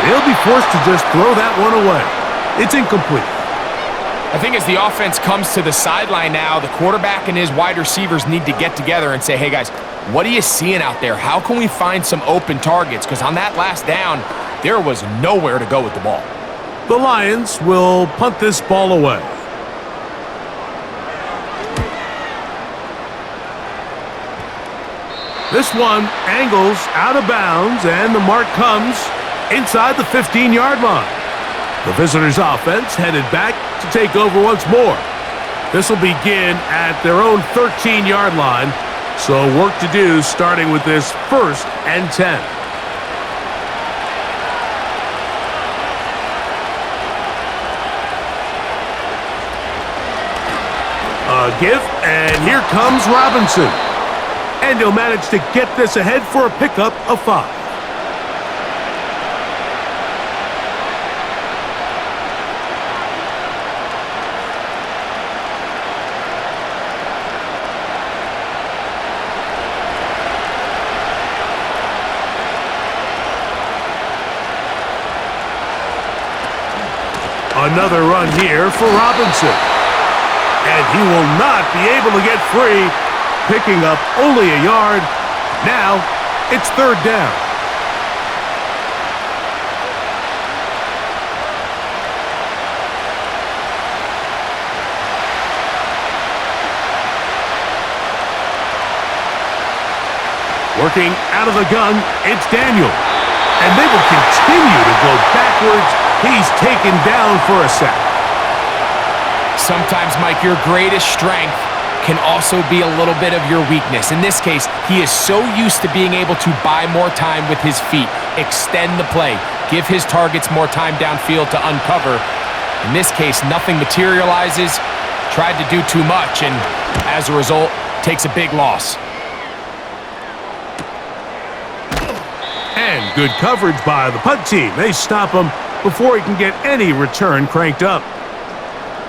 Speaker 1: They'll be forced to just throw that one away. It's incomplete.
Speaker 2: I think as the offense comes to the sideline now, the quarterback and his wide receivers need to get together and say, hey guys, what are you seeing out there? How can we find some open targets? Because on that last down, there was nowhere to go with the ball.
Speaker 1: The Lions will punt this ball away. This one angles out of bounds, and the mark comes inside the 15-yard line. The visitors' offense headed back to take over once more. This will begin at their own 13-yard line, so work to do starting with this 1st and 10. A give, and here comes Robinson. And he'll manage to get this ahead for a pickup of 5. Another run here for Robinson. And he will not be able to get free, picking up only a yard. Now it's 3rd down. Working out of the gun, it's Daniel. And they will continue to go backwards. He's taken down for a sack.
Speaker 2: Sometimes, Mike, your greatest strength can also be a little bit of your weakness. In this case, he is so used to being able to buy more time with his feet, extend the play, give his targets more time downfield to uncover. In this case, nothing materializes, tried to do too much, and as a result, takes a big loss.
Speaker 1: And good coverage by the punt team. They stop him before he can get any return cranked up.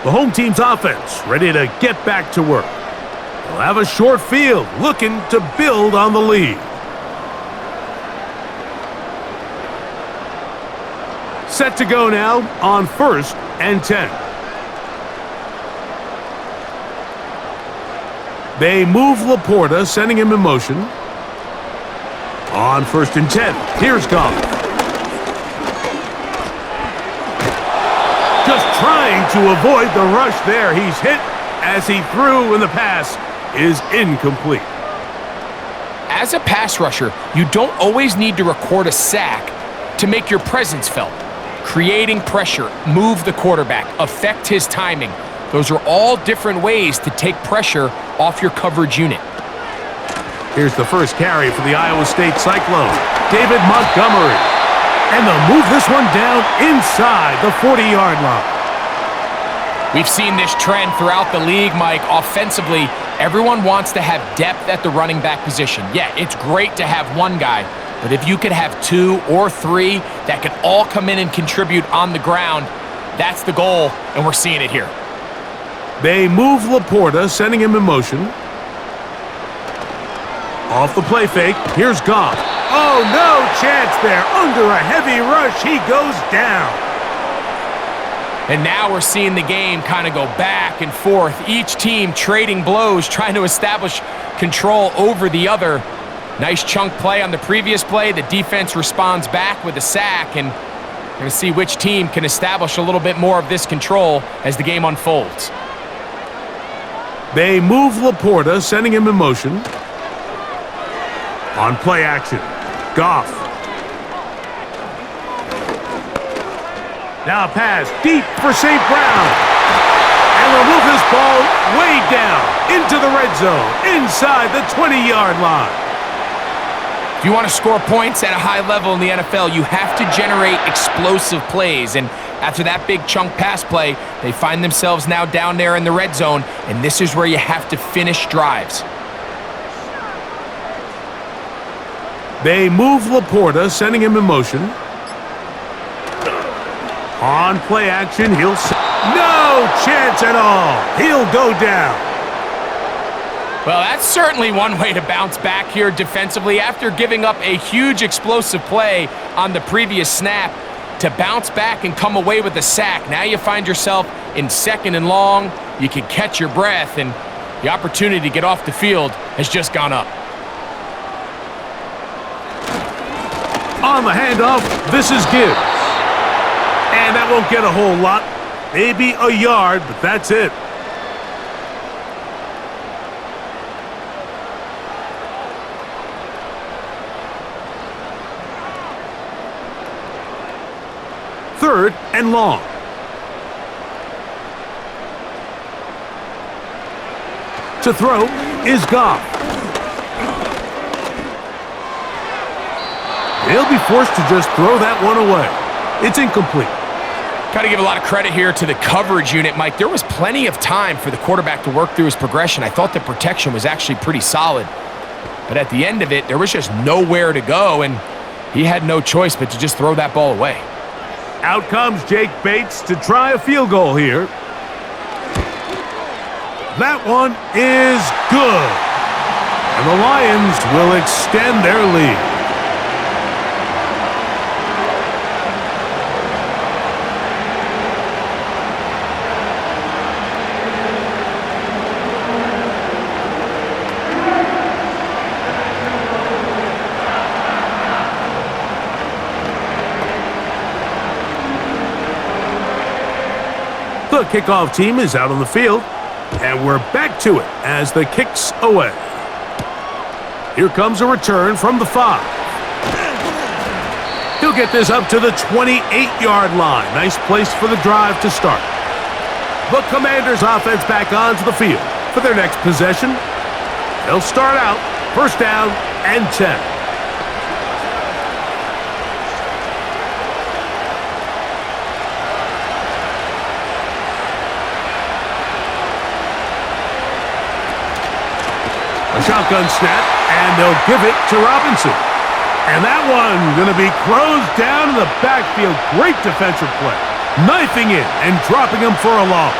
Speaker 1: The home team's offense ready to get back to work. They'll have a short field, looking to build on the lead. Set to go now on 1st and 10. They move Laporta, sending him in motion. On 1st and 10, here's Goff. Just trying to avoid the rush there. He's hit as he threw, and the pass is incomplete.
Speaker 2: As a pass rusher, you don't always need to record a sack to make your presence felt. Creating pressure, move the quarterback, affect his timing. Those are all different ways to take pressure off your coverage unit.
Speaker 1: Here's the first carry for the Iowa State Cyclones, David Montgomery. And they'll move this one down inside the 40-yard line.
Speaker 2: We've seen this trend throughout the league, Mike. Offensively, everyone wants to have depth at the running back position. Yeah, it's great to have one guy, but if you could have 2 or 3 that could all come in and contribute on the ground, that's the goal, and we're seeing it here.
Speaker 1: They move Laporta, sending him in motion. Off the play fake, here's Goff. Oh, no chance there. Under a heavy rush, he goes down.
Speaker 2: And now we're seeing the game kind of go back and forth. Each team trading blows, trying to establish control over the other. Nice chunk play on the previous play. The defense responds back with a sack, and we're going to see which team can establish a little bit more of this control as the game unfolds.
Speaker 1: They move Laporta, sending him in motion. On play action, Goff. Now a pass deep for St. Brown. And we'll move this ball way down into the red zone, inside the 20-yard line.
Speaker 2: If you want to score points at a high level in the NFL, you have to generate explosive plays. And after that big chunk pass play, they find themselves now down there in the red zone, and this is where you have to finish drives.
Speaker 1: They move Laporta, sending him in motion. On play action, no chance at all. He'll go down.
Speaker 2: Well, that's certainly one way to bounce back here defensively. After giving up a huge explosive play on the previous snap, to bounce back and come away with a sack. Now you find yourself in 2nd and long. You can catch your breath, and the opportunity to get off the field has just gone up.
Speaker 1: On the handoff, this is Gibbs. And that won't get a whole lot. Maybe a yard, but that's it. Third and long. To throw is Goff. He'll be forced to just throw that one away. It's incomplete.
Speaker 2: Got to give a lot of credit here to the coverage unit, Mike. There was plenty of time for the quarterback to work through his progression. I thought the protection was actually pretty solid. But at the end of it, there was just nowhere to go, and he had no choice but to just throw that ball away.
Speaker 1: Out comes Jake Bates to try a field goal here. That one is good. And the Lions will extend their lead. The kickoff team is out on the field, and we're back to it as the kick's away. Here comes a return from the 5. He'll get this up to the 28-yard line. Nice place for the drive to start. The Commanders' offense back onto the field for their next possession. They'll start out first down and 10. A shotgun snap, and they'll give it to Robinson. And that one going to be closed down in the backfield. Great defensive play. Knifing in and dropping him for a loss.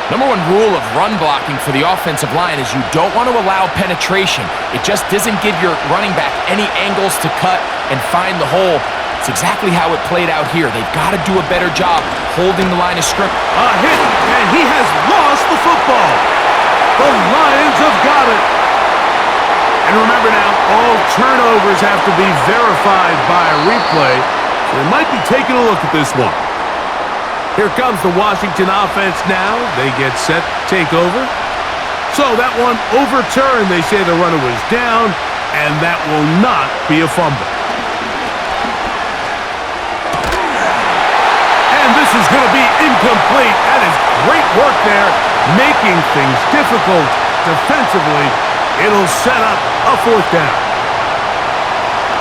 Speaker 2: Number one rule of run blocking for the offensive line is you don't want to allow penetration. It just doesn't give your running back any angles to cut and find the hole. It's exactly how it played out here. They've got to do a better job holding the line of scrimmage.
Speaker 1: A hit, and he has lost the football. The Lions have got it. And remember now, all turnovers have to be verified by a replay, so they might be taking a look at this one. Here comes the Washington offense now. They get set to take over. So that one overturned. They say the runner was down, and that will not be a fumble. And this is going to be incomplete. That is great work there, making things difficult defensively. It'll set up a fourth down.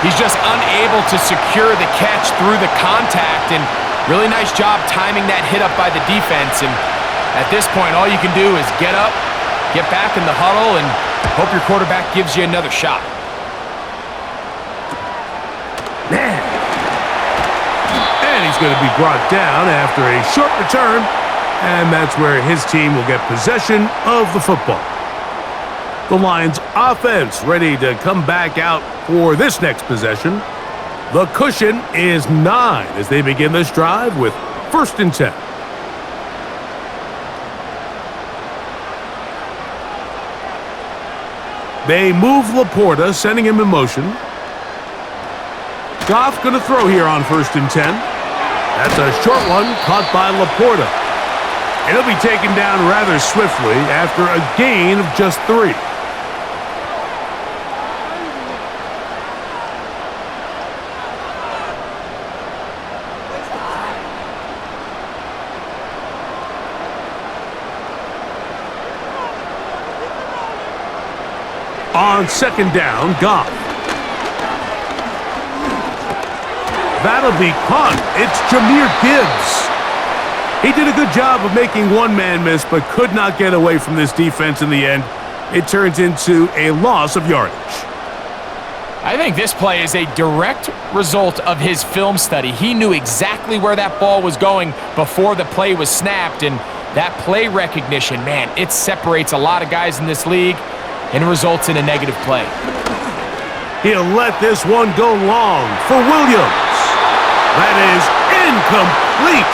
Speaker 2: He's just unable to secure the catch through the contact, and really nice job timing that hit up by the defense. And at this point, all you can do is get up, get back in the huddle, and hope your quarterback gives you another shot.
Speaker 1: Man. And he's going to be brought down after a short return, and that's where his team will get possession of the football. The Lions offense ready to come back out for this next possession. The cushion is 9 as they begin this drive with first and 10. They move Laporta, sending him in motion. Goff going to throw here on first and 10. That's a short one caught by Laporta. And he'll be taken down rather swiftly after a gain of just 3. On second down, Goff. That'll be caught. It's Jahmyr Gibbs. He did a good job of making one man miss, but could not get away from this defense in the end. It turns into a loss of yardage.
Speaker 2: I think this play is a direct result of his film study. He knew exactly where that ball was going before the play was snapped, and that play recognition, man, it separates a lot of guys in this league and results in a negative play.
Speaker 1: He'll let this one go long for Williams. That is incomplete.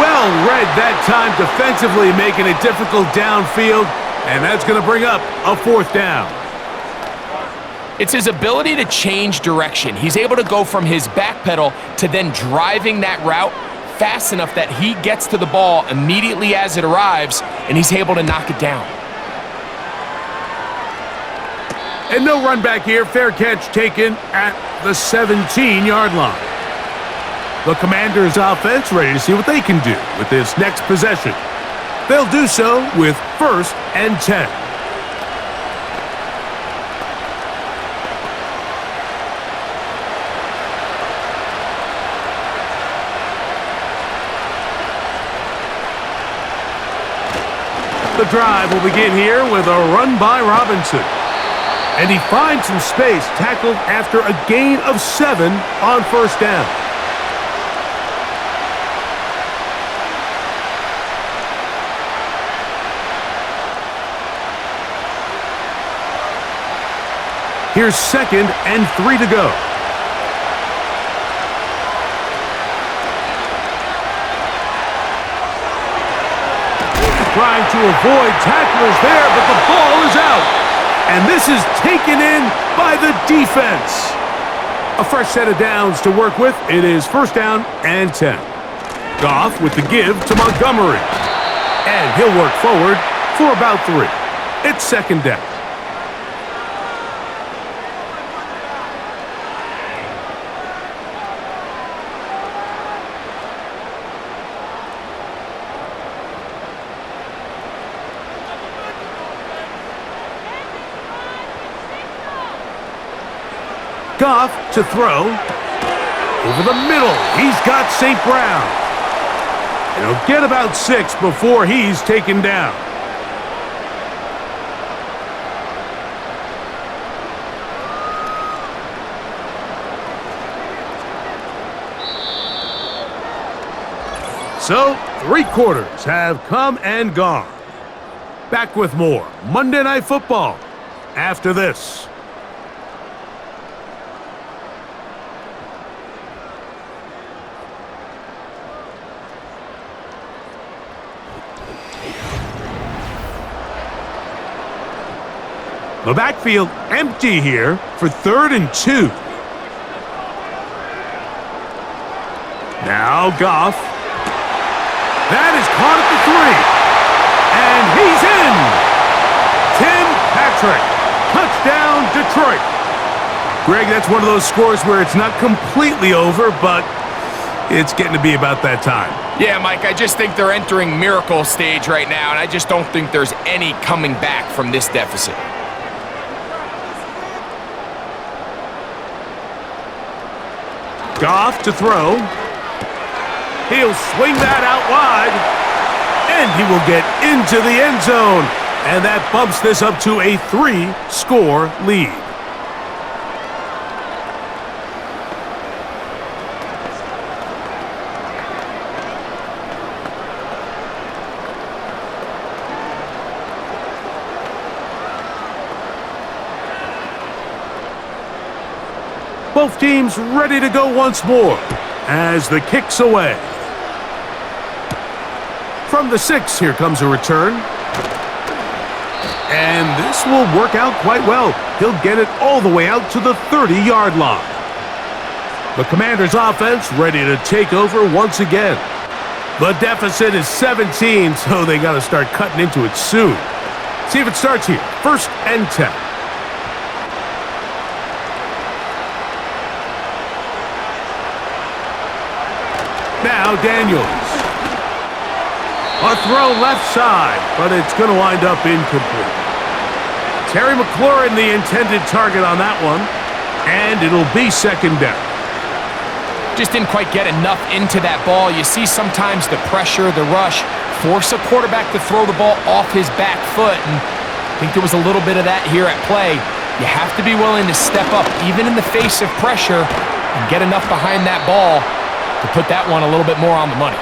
Speaker 1: Well read that time defensively, making it difficult downfield, and that's going to bring up a fourth down.
Speaker 2: It's his ability to change direction. He's able to go from his back pedal to then driving that route fast enough that he gets to the ball immediately as it arrives, and he's able to knock it down.
Speaker 1: And no run back here. Fair catch taken at the 17-yard line. The Commanders' offense ready to see what they can do with this next possession. They'll do so with first and 10. The drive will begin here with a run by Robinson. And he finds some space, tackled after a gain of 7 on first down. Here's second and 3 to go. Trying to avoid tacklers there, but the ball is out. And this is taken in by the defense. A fresh set of downs to work with. It is first down and 10. Goff with the give to Montgomery. And he'll work forward for about 3. It's second down. Goff to throw. Over the middle, he's got St. Brown. And he'll get about 6 before he's taken down. So, 3 quarters have come and gone. Back with more Monday Night Football after this. The backfield empty here for 3rd and 2. Now Goff. That is caught at the 3. And he's in. Tim Patrick. Touchdown, Detroit. Greg, that's one of those scores where it's not completely over, but it's getting to be about that time.
Speaker 2: Yeah, Mike, I just think they're entering miracle stage right now, and I just don't think there's any coming back from this deficit.
Speaker 1: Goff to throw. He'll swing that out wide. And he will get into the end zone. And that bumps this up to a 3-score lead. Both teams ready to go once more as the kick's away. From the 6, here comes a return. And this will work out quite well. He'll get it all the way out to the 30-yard line. The Commanders' offense ready to take over once again. The deficit is 17, so they got to start cutting into it soon. See if it starts here. 1st and 10. Now Daniels. A throw left side, but it's going to wind up incomplete. Terry McLaurin, the intended target on that one, and it'll be 2nd down.
Speaker 2: Just didn't quite get enough into that ball. You see sometimes the pressure, the rush, force a quarterback to throw the ball off his back foot, and I think there was a little bit of that here at play. You have to be willing to step up, even in the face of pressure, and get enough behind that ball to put that one a little bit more on the money.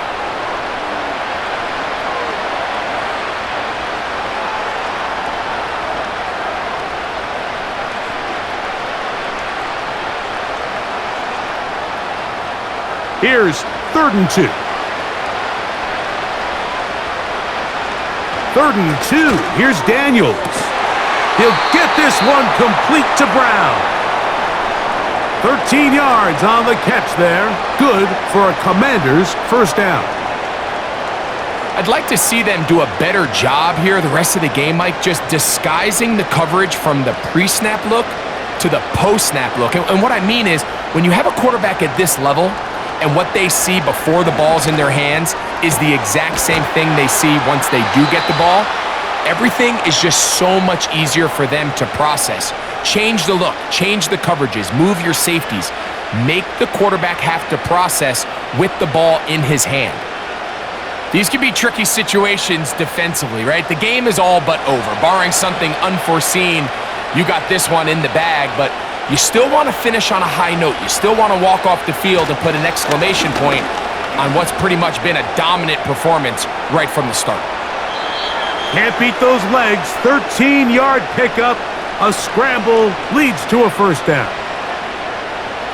Speaker 1: Here's 3rd and 2. 3rd and 2. Here's Daniels. He'll get this one complete to Brown. 13 yards on the catch there. Good for a Commanders' 1st down.
Speaker 2: I'd like to see them do a better job here the rest of the game, Mike, just disguising the coverage from the pre-snap look to the post-snap look. And what I mean is, when you have a quarterback at this level, and what they see before the ball's in their hands is the exact same thing they see once they do get the ball, everything is just so much easier for them to process. Change the look, change the coverages, move your safeties. Make the quarterback have to process with the ball in his hand. These can be tricky situations defensively, right? The game is all but over. Barring something unforeseen, you got this one in the bag, but you still want to finish on a high note. You still want to walk off the field and put an exclamation point on what's pretty much been a dominant performance right from the start.
Speaker 1: Can't beat those legs. 13-yard pickup. A scramble leads to a 1st down.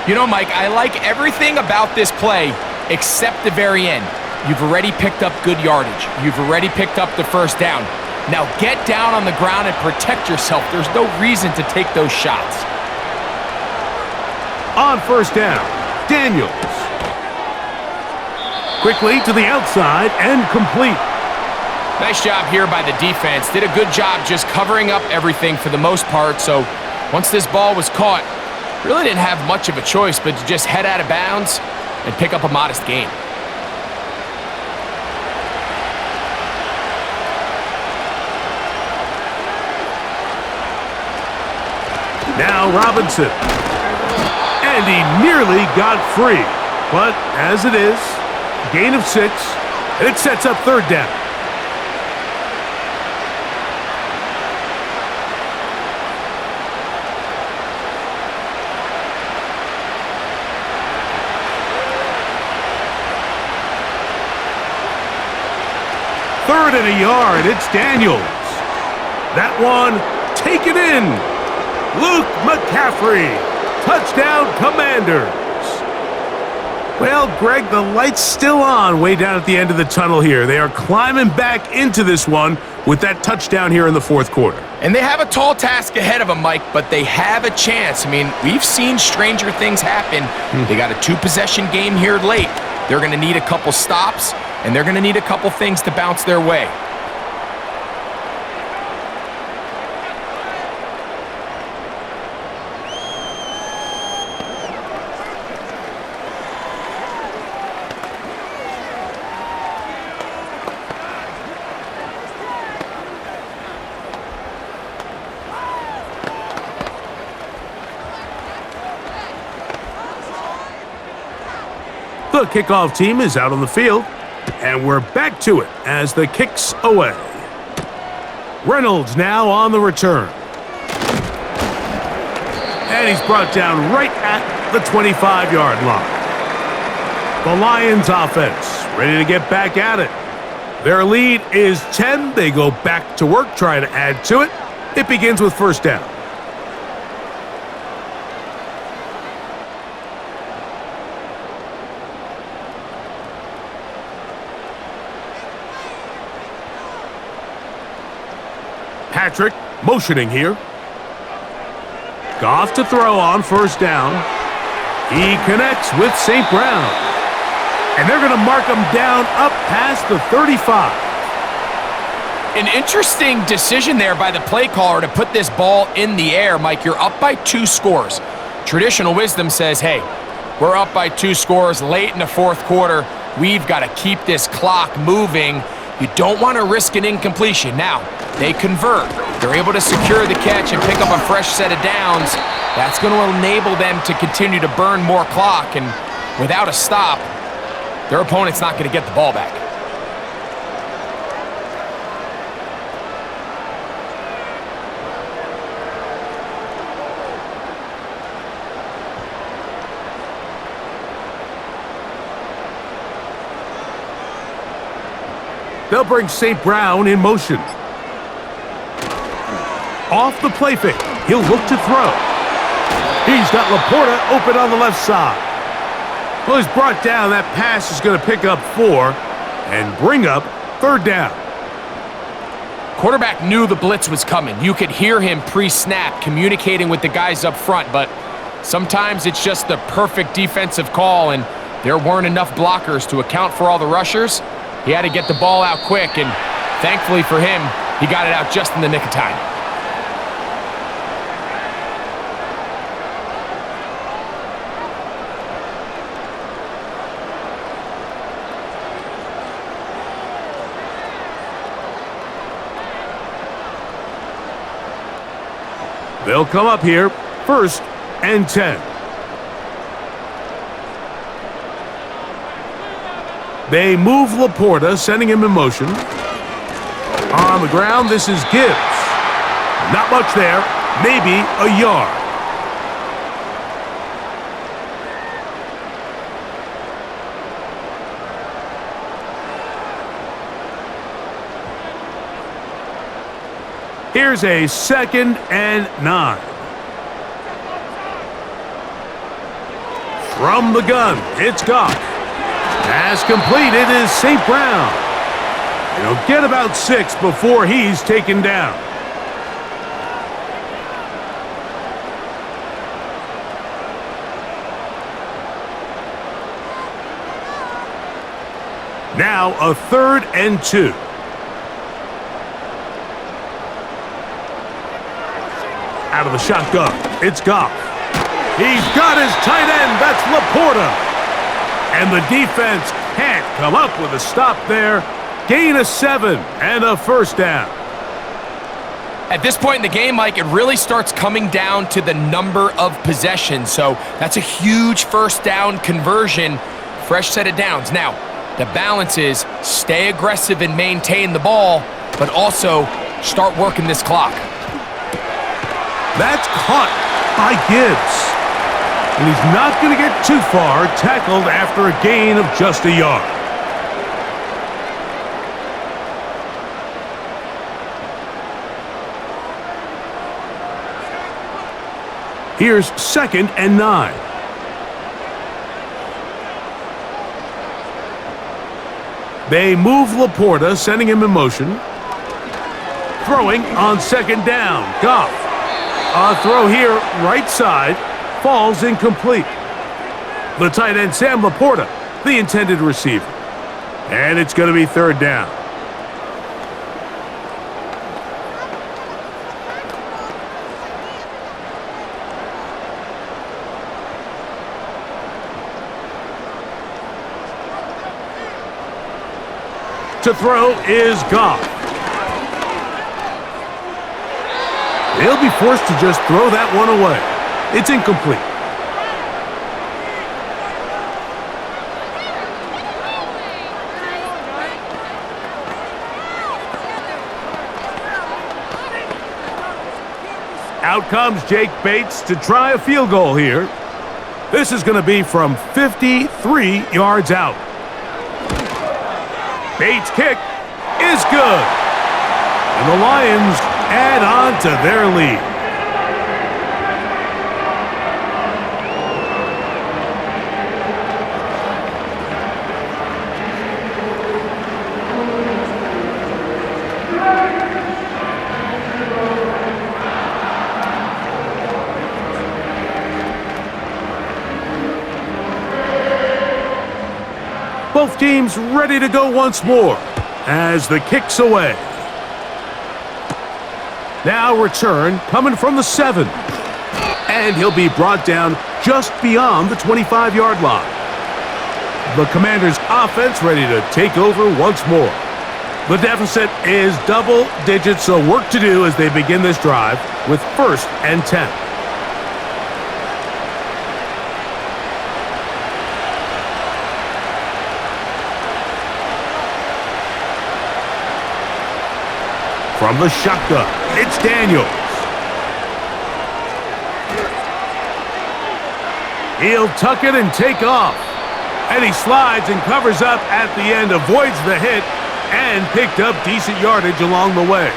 Speaker 2: You know, Mike, I like everything about this play except the very end. You've already picked up good yardage. You've already picked up the 1st down. Now get down on the ground and protect yourself. There's no reason to take those shots.
Speaker 1: On 1st down, Daniels. Quickly to the outside and complete.
Speaker 2: Nice job here by the defense. Did a good job just covering up everything for the most part. So once this ball was caught, really didn't have much of a choice but to just head out of bounds and pick up a modest gain.
Speaker 1: Now Robinson. And he nearly got free. But as it is, gain of 6, and it sets up third down. Third and a yard, it's Daniels. That one, taken in. Luke McCaffrey, touchdown Commanders. Well, Greg, the light's still on way down at the end of the tunnel here. They are climbing back into this one with that touchdown here in the fourth quarter.
Speaker 2: And they have a tall task ahead of them, Mike, but they have a chance. I mean, we've seen stranger things happen. They got a 2-possession game here late. They're going to need a couple stops, and they're going to need a couple things to bounce their way.
Speaker 1: The kickoff team is out on the field, and we're back to it as the kick's away. Reynolds now on the return. And he's brought down right at the 25-yard line. The Lions offense ready to get back at it. Their lead is 10. They go back to work, trying to add to it. It begins with first down. Patrick motioning here. Goff to throw on first down. He connects with St. Brown. And they're going to mark him down up past the 35.
Speaker 2: An interesting decision there by the play caller to put this ball in the air. Mike, you're up by 2 scores. Traditional wisdom says, hey, we're up by 2 scores late in the fourth quarter. We've got to keep this clock moving. You don't want to risk an incompletion. Now, they convert. They're able to secure the catch and pick up a fresh set of downs. That's going to enable them to continue to burn more clock. And without a stop, their opponent's not going to get the ball back.
Speaker 1: They'll bring St. Brown in motion. Off the play fake. He'll look to throw. He's got Laporta open on the left side. Well, he's brought down. That pass is going to pick up 4 and bring up third down.
Speaker 2: Quarterback knew the blitz was coming. You could hear him pre-snap communicating with the guys up front, but sometimes it's just the perfect defensive call, and there weren't enough blockers to account for all the rushers. He had to get the ball out quick, and thankfully for him, he got it out just in the nick of time.
Speaker 1: They'll come up here, 1st and 10. They move Laporta, sending him in motion. On the ground, this is Gibbs. Not much there, maybe a yard. Here's a 2nd and 9. From the gun, it's Goff. Pass completed is St. Brown. He'll get about 6 before he's taken down. Now a 3rd and 2. Out of the shotgun, it's Goff. He's got his tight end, that's Laporta. And the defense can't come up with a stop there. Gain of 7 and a first down.
Speaker 2: At this point in the game, Mike, it really starts coming down to the number of possessions. So that's a huge first down conversion, fresh set of downs. Now, the balance is stay aggressive and maintain the ball, but also start working this clock.
Speaker 1: That's caught by Gibbs. And he's not going to get too far, tackled after a gain of just a yard. Here's 2nd and 9. They move Laporta, sending him in motion. Throwing on 2nd down. Goff. A throw here, right side, falls incomplete. The tight end, Sam Laporta, the intended receiver. And it's going to be 3rd down. To throw is Goff. He'll be forced to just throw that one away. It's incomplete. Out comes Jake Bates to try a field goal here. This is going to be from 53 yards out. Bates' kick is good. And the Lions add on to their lead. Both teams ready to go once more as the kick's away. Now return coming from the 7. And he'll be brought down just beyond the 25-yard line. The Commanders' offense ready to take over once more. The deficit is double digits, so work to do as they begin this drive with 1st and 10. From the shotgun, it's Daniels. He'll tuck it and take off. And he slides and covers up at the end, avoids the hit, and picked up decent yardage along the way.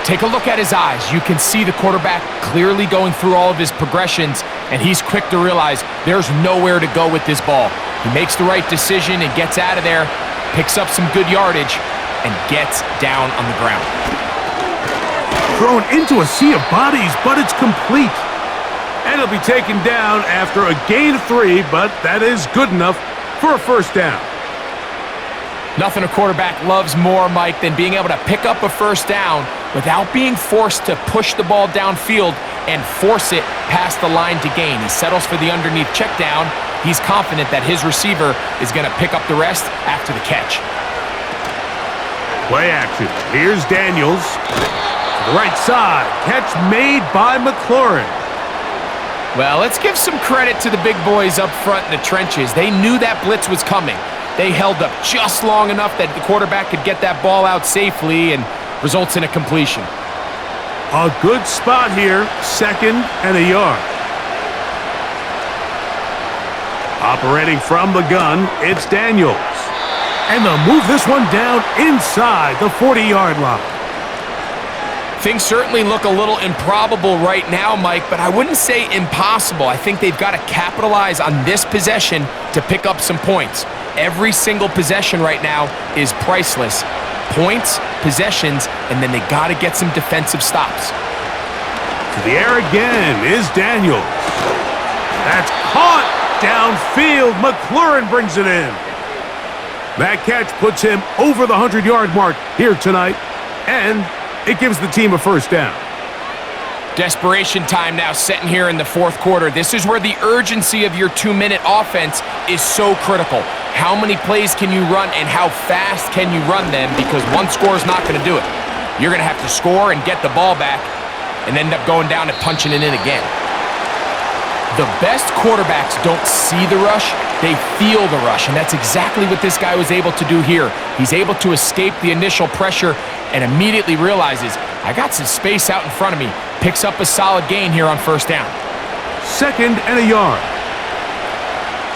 Speaker 2: Take a look at his eyes. You can see the quarterback clearly going through all of his progressions, and he's quick to realize there's nowhere to go with this ball. He makes the right decision and gets out of there, picks up some good yardage, and gets down on the ground.
Speaker 1: Thrown into a sea of bodies, but it's complete. And he'll be taken down after a gain of 3, but that is good enough for a 1st down.
Speaker 2: Nothing a quarterback loves more, Mike, than being able to pick up a 1st down without being forced to push the ball downfield and force it past the line to gain. He settles for the underneath check down. He's confident that his receiver is going to pick up the rest after the catch.
Speaker 1: Play action. Here's Daniels. To the right side. Catch made by McLaurin.
Speaker 2: Well, let's give some credit to the big boys up front in the trenches. They knew that blitz was coming. They held up just long enough that the quarterback could get that ball out safely and results in a completion.
Speaker 1: A good spot here. 2nd and a yard. Operating from the gun, it's Daniels. And they'll move this one down inside the 40-yard line.
Speaker 2: Things certainly look a little improbable right now, Mike, but I wouldn't say impossible. I think they've got to capitalize on this possession to pick up some points. Every single possession right now is priceless. Points, possessions, and then they got to get some defensive stops.
Speaker 1: To the air again is Daniels. That's caught downfield. McLaurin brings it in. That catch puts him over the 100-yard mark here tonight, and it gives the team a 1st down.
Speaker 2: Desperation time now setting here in the 4th quarter. This is where the urgency of your 2-minute offense is so critical. How many plays can you run and how fast can you run them, because one score is not going to do it. you're going to have to score and get the ball back and end up going down and punching it in again. The best quarterbacks don't see the rush, they feel the rush, and that's exactly what this guy was able to do here. He's able to escape the initial pressure and immediately realizes, I got some space out in front of me. Picks up a solid gain here on first down.
Speaker 1: 2nd and a yard.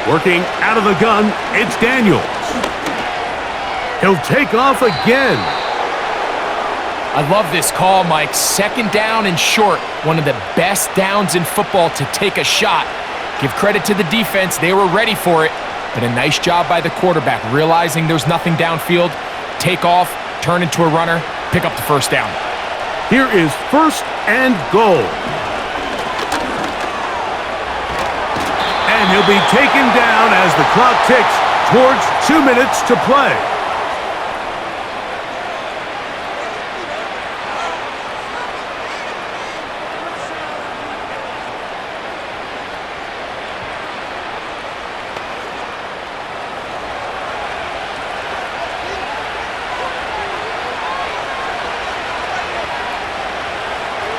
Speaker 1: Working out of the gun, it's Daniels. He'll take off again.
Speaker 2: I love this call, Mike. 2nd down and short. One of the best downs in football to take a shot. Give credit to the defense. They were ready for it. But a nice job by the quarterback, realizing there's nothing downfield. Take off, turn into a runner, pick up the first down.
Speaker 1: Here is 1st and goal. And he'll be taken down as the clock ticks towards 2 minutes to play.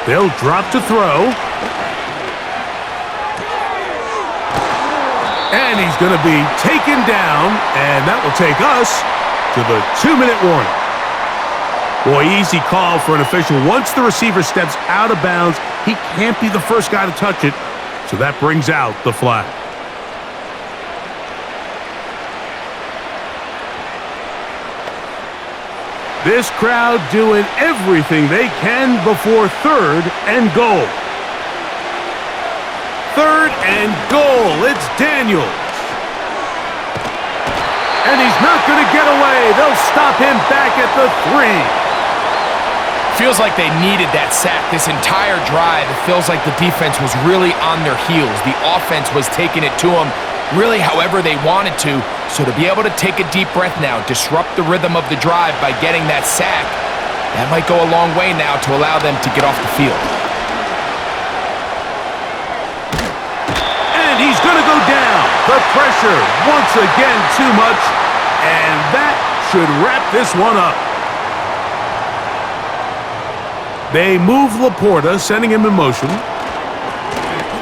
Speaker 1: They'll drop to throw. And he's going to be taken down, and that will take us to the 2-minute warning. Boy, easy call for an official. Once the receiver steps out of bounds, he can't be the first guy to touch it, so that brings out the flag. This crowd doing everything they can before 3rd and goal. 3rd and goal. It's Daniels. And he's not going to get away. They'll stop him back at the 3.
Speaker 2: Feels like they needed that sack this entire drive. It feels like the defense was really on their heels. The offense was taking it to them really however they wanted to. So to be able to take a deep breath now, disrupt the rhythm of the drive by getting that sack, that might go a long way now to allow them to get off the field.
Speaker 1: And he's going to go down. The pressure once again too much, and that should wrap this one up. They move Laporta, sending him in motion.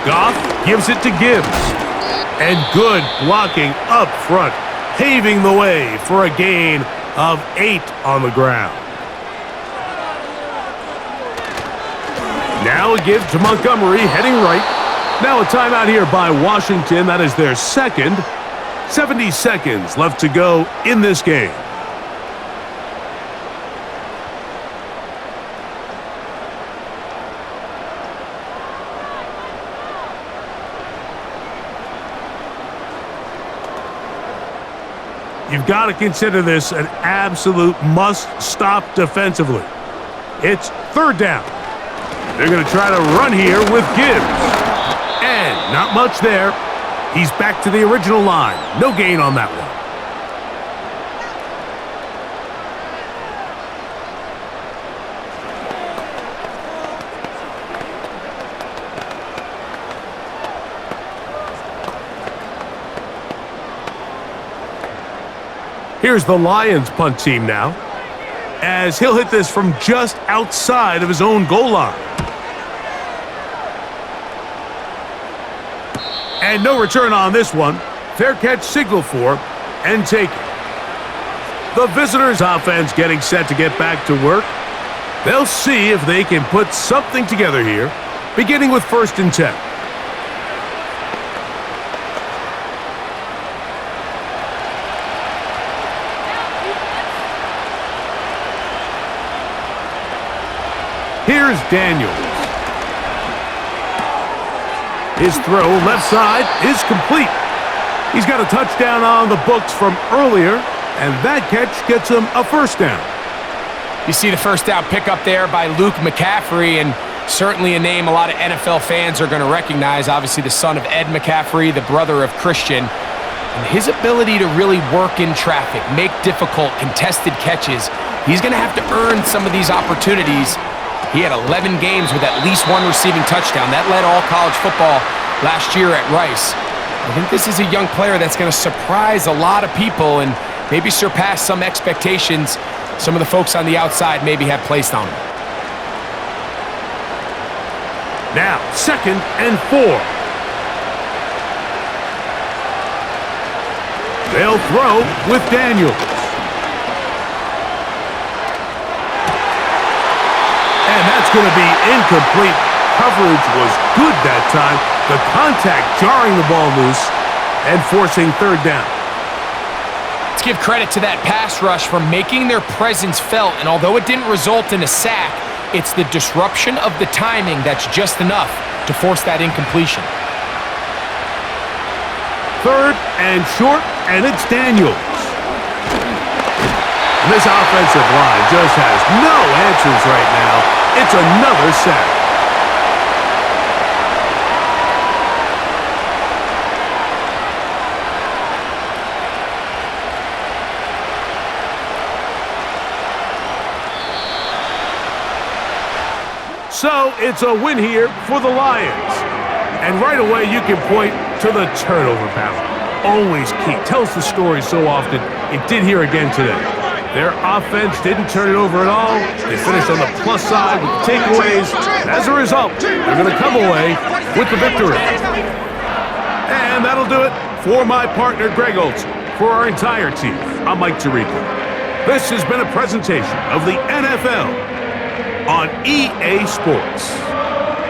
Speaker 1: Goff gives it to Gibbs. And good blocking up front, paving the way for a gain of 8 on the ground. Now a give to Montgomery, heading right. Now a timeout here by Washington. That is their 2nd. 70 seconds left to go in this game. You've got to consider this an absolute must-stop defensively. It's 3rd down. They're going to try to run here with Gibbs. And not much there. He's back to the original line. No gain on that one. Here's the Lions punt team now, as he'll hit this from just outside of his own goal line. And no return on this one. Fair catch signal for and taken. The visitors' offense getting set to get back to work. They'll see if they can put something together here, beginning with 1st and 10. Here's Daniels. His throw left side is complete. He's got a touchdown on the books from earlier, and that catch gets him a 1st down.
Speaker 2: You see the first down pickup there by Luke McCaffrey, and certainly a name a lot of NFL fans are going to recognize. Obviously the son of Ed McCaffrey, the brother of Christian. And his ability to really work in traffic, make difficult, contested catches. He's going to have to earn some of these opportunities. He had 11 games with at least 1 receiving touchdown. That led all college football last year at Rice. I think this is a young player that's going to surprise a lot of people and maybe surpass some expectations some of the folks on the outside maybe have placed on him.
Speaker 1: Now, 2nd and 4. They'll throw with Daniels. And that's going to be incomplete. Coverage was good that time. The contact jarring the ball loose and forcing 3rd down.
Speaker 2: Let's give credit to that pass rush for making their presence felt, and although it didn't result in a sack, it's the disruption of the timing that's just enough to force that incompletion.
Speaker 1: 3rd and short, and it's Daniels. And this offensive line just has no answers right now. It's another sack. So it's a win here for the Lions. And right away you can point to the turnover battle. Always key. Tells the story so often. It did here again today. Their offense didn't turn it over at all. They finished on the plus side with the takeaways. And as a result, they're going to come away with the victory. And that'll do it for my partner, Greg Olson. For our entire team, I'm Mike Tirico. This has been a presentation of the NFL on EA Sports.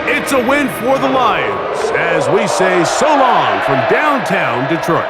Speaker 1: It's a win for the Lions as we say so long from downtown Detroit.